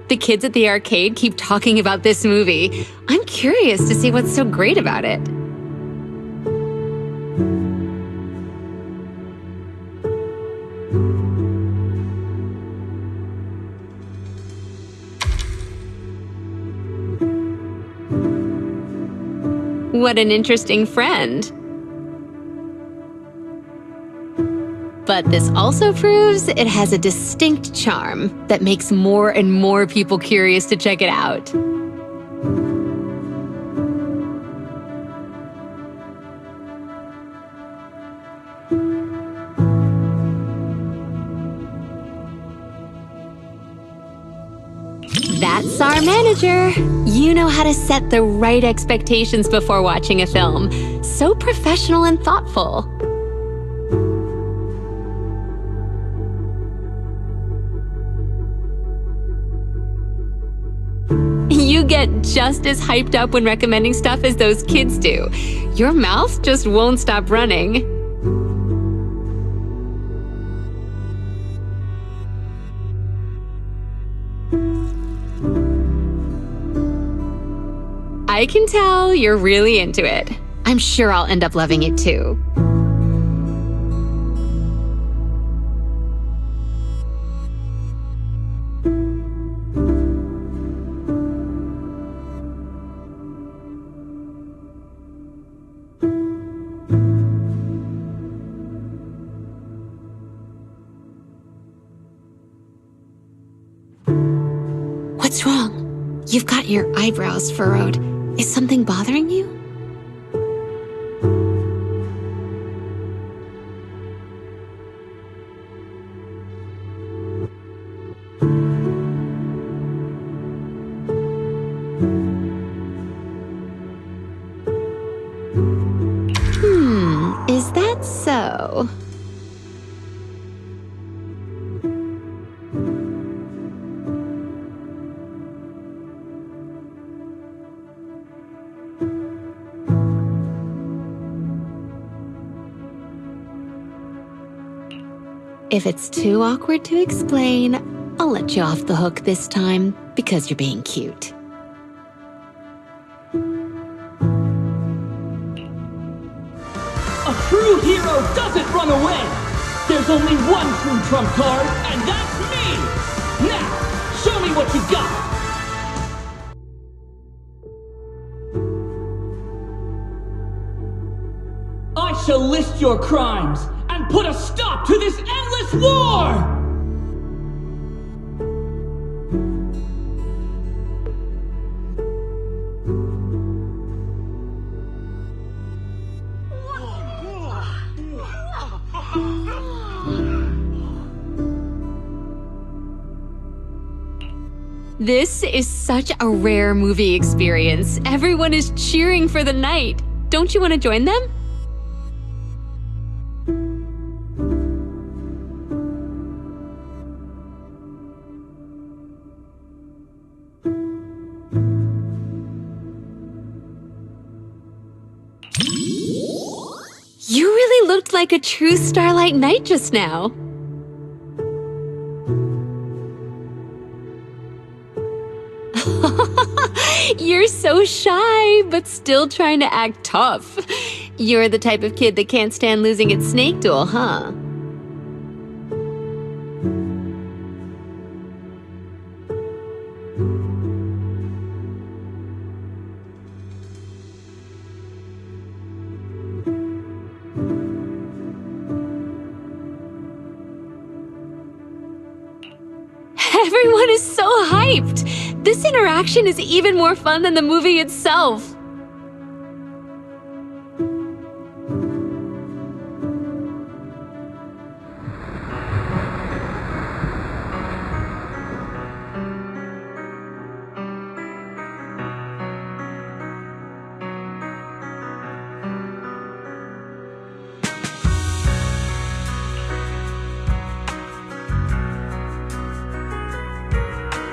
The kids at the arcade keep talking about this movie. I'm curious to see what's so great about it. What an interesting friend. But this also proves it has a distinct charm that makes more and more people curious to check it out. That's our manager. You know how to set the right expectations before watching a film. So professional and thoughtful. You get just as hyped up when recommending stuff as those kids do. Your mouth just won't stop running. I can tell you're really into it. I'm sure I'll end up loving it too. What's wrong? You've got your eyebrows furrowed. Is something bothering you? Is that so? If it's too awkward to explain, I'll let you off the hook this time because you're being cute. A true hero doesn't run away! There's only one true trump card, and that's me! Now, show me what you got! I shall list your crimes and put a stop to this endless war! This is such a rare movie experience. Everyone is cheering for the night. Don't you want to join them? You really looked like a true Starlight Knight just now. You're so shy, but still trying to act tough. You're the type of kid that can't stand losing its snake duel, huh? Everyone is so hyped! This interaction is even more fun than the movie itself!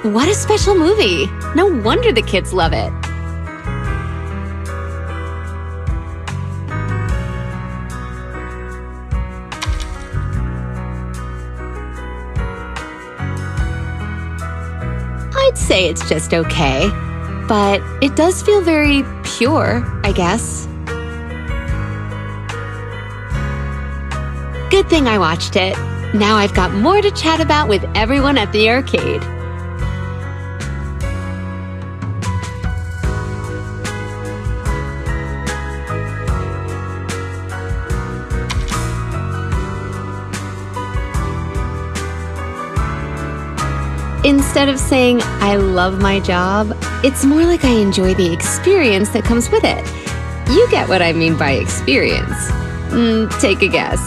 What a special movie! No wonder the kids love it. I'd say it's just okay, but it does feel very pure, I guess. Good thing I watched it. Now I've got more to chat about with everyone at the arcade. Instead of saying, I love my job, it's more like I enjoy the experience that comes with it. You get what I mean by experience. Take a guess.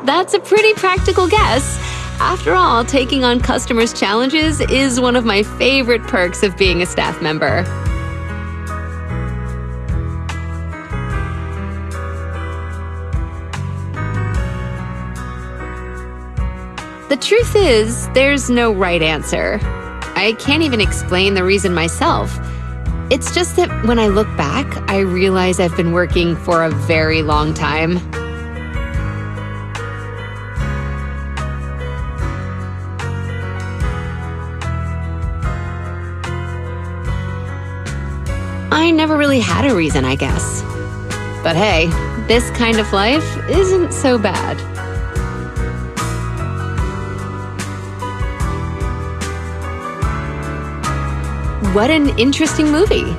That's a pretty practical guess. After all, taking on customers' challenges is one of my favorite perks of being a staff member. The truth is, there's no right answer. I can't even explain the reason myself. It's just that when I look back, I realize I've been working for a very long time. I never really had a reason, I guess. But hey, this kind of life isn't so bad. What an interesting movie.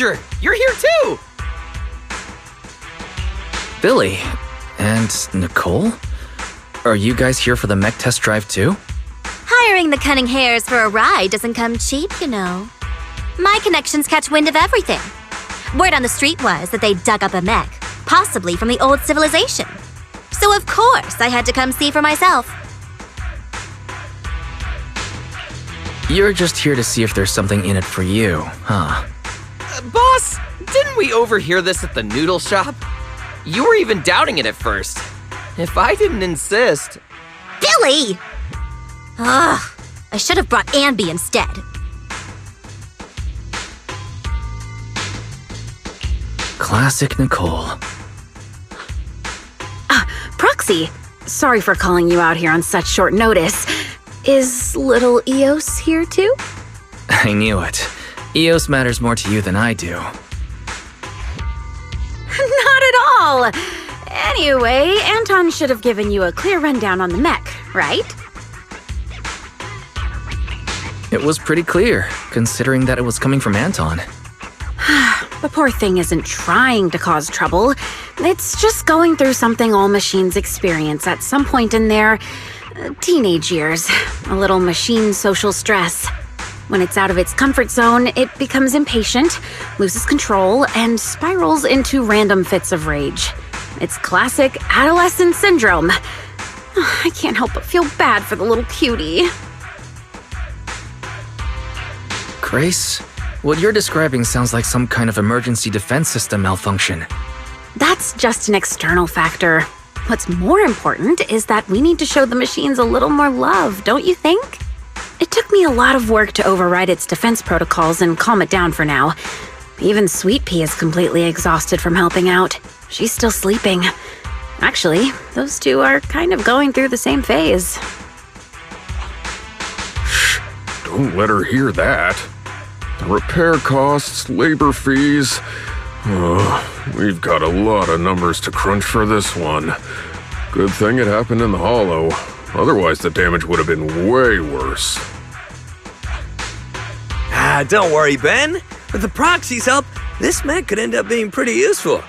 Roger! You're here too! Billy and Nicole? Are you guys here for the mech test drive too? Hiring the cunning hares for a ride doesn't come cheap, you know. My connections catch wind of everything. Word on the street was that they dug up a mech, possibly from the old civilization. So of course I had to come see for myself. You're just here to see if there's something in it for you, huh? Boss, didn't we overhear this at the noodle shop? You were even doubting it at first. If I didn't insist... Billy! Ugh, I should have brought Anby instead. Classic Nicole. Proxy, sorry for calling you out here on such short notice. Is little Eos here too? I knew it. Eos matters more to you than I do. Not at all! Anyway, Anton should have given you a clear rundown on the mech, right? It was pretty clear, considering that it was coming from Anton. The poor thing isn't trying to cause trouble. It's just going through something all machines experience at some point in their teenage years. A little machine social stress. When it's out of its comfort zone, it becomes impatient, loses control, and spirals into random fits of rage. It's classic adolescent syndrome. I can't help but feel bad for the little cutie. Grace, what you're describing sounds like some kind of emergency defense system malfunction. That's just an external factor. What's more important is that we need to show the machines a little more love, don't you think? It took me a lot of work to override its defense protocols and calm it down for now. Even Sweet Pea is completely exhausted from helping out. She's still sleeping. Actually, those two are kind of going through the same phase. Shh, don't let her hear that. The repair costs, labor fees. We've got a lot of numbers to crunch for this one. Good thing it happened in the hollow. Otherwise, the damage would have been way worse. Don't worry, Ben. With the proxy's help, this mech could end up being pretty useful.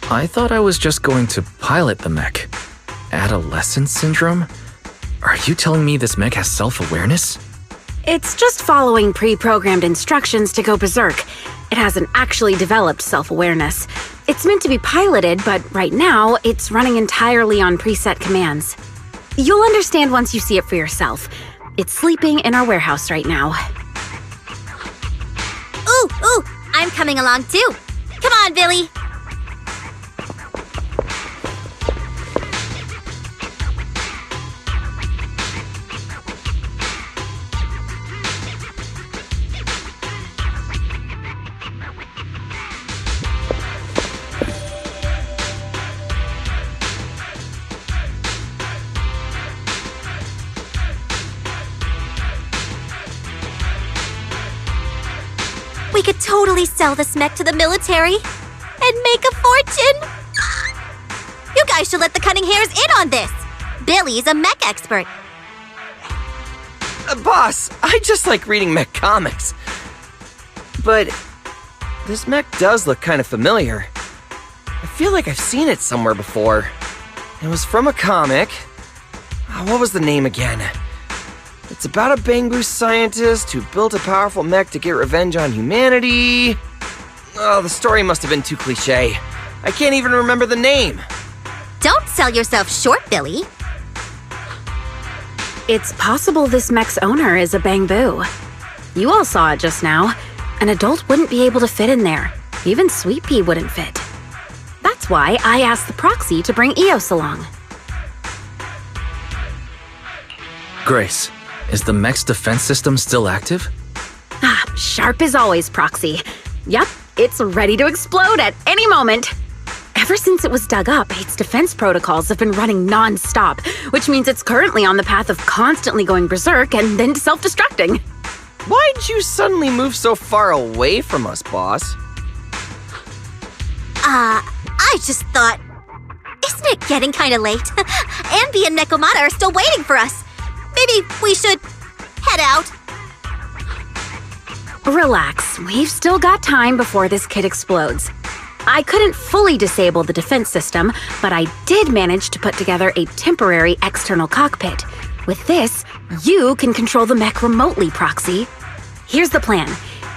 I thought I was just going to pilot the mech. Adolescent syndrome? Are you telling me this mech has self-awareness? It's just following pre-programmed instructions to go berserk. It hasn't actually developed self-awareness. It's meant to be piloted, but right now, it's running entirely on preset commands. You'll understand once you see it for yourself. It's sleeping in our warehouse right now. Ooh, I'm coming along too. Come on, Billy. We could totally sell this mech to the military and make a fortune. You guys should let the cunning hares in on this. Billy's a mech expert. Boss, I just like reading mech comics. But this mech does look kind of familiar. I feel like I've seen it somewhere before. It was from a comic. What was the name again? It's about a Bangbu scientist who built a powerful mech to get revenge on humanity. The story must have been too cliché. I can't even remember the name. Don't sell yourself short, Billy. It's possible this mech's owner is a Bangbu. You all saw it just now. An adult wouldn't be able to fit in there. Even Sweet Pea wouldn't fit. That's why I asked the proxy to bring Eos along. Grace, is the mech's defense system still active? Sharp as always, Proxy. Yep, it's ready to explode at any moment. Ever since it was dug up, its defense protocols have been running non-stop, which means it's currently on the path of constantly going berserk and then self-destructing. Why'd you suddenly move so far away from us, boss? I just thought... Isn't it getting kinda late? Anby and Nekomata are still waiting for us. Maybe we should head out. Relax, we've still got time before this kit explodes. I couldn't fully disable the defense system, but I did manage to put together a temporary external cockpit. With this, you can control the mech remotely, Proxy. Here's the plan.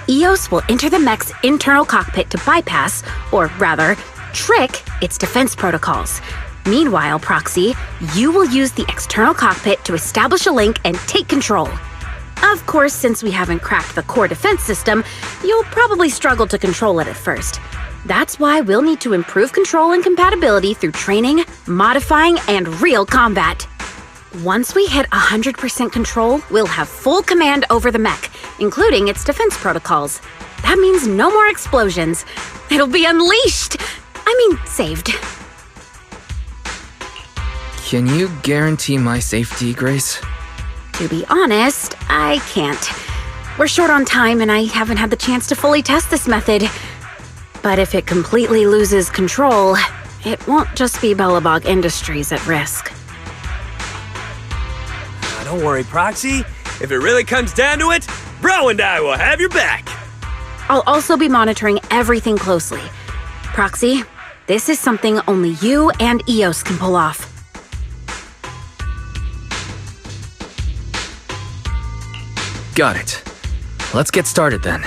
Eos will enter the mech's internal cockpit to bypass, or rather, trick its defense protocols. Meanwhile, Proxy, you will use the external cockpit to establish a link and take control. Of course, since we haven't cracked the core defense system, you'll probably struggle to control it at first. That's why we'll need to improve control and compatibility through training, modifying, and real combat. Once we hit 100% control, we'll have full command over the mech, including its defense protocols. That means no more explosions. It'll be unleashed! Saved. Can you guarantee my safety, Grace? To be honest, I can't. We're short on time and I haven't had the chance to fully test this method. But if it completely loses control, it won't just be Bellabog Industries at risk. Don't worry, Proxy. If it really comes down to it, Bro and I will have your back. I'll also be monitoring everything closely. Proxy, this is something only you and Eos can pull off. Got it. Let's get started then.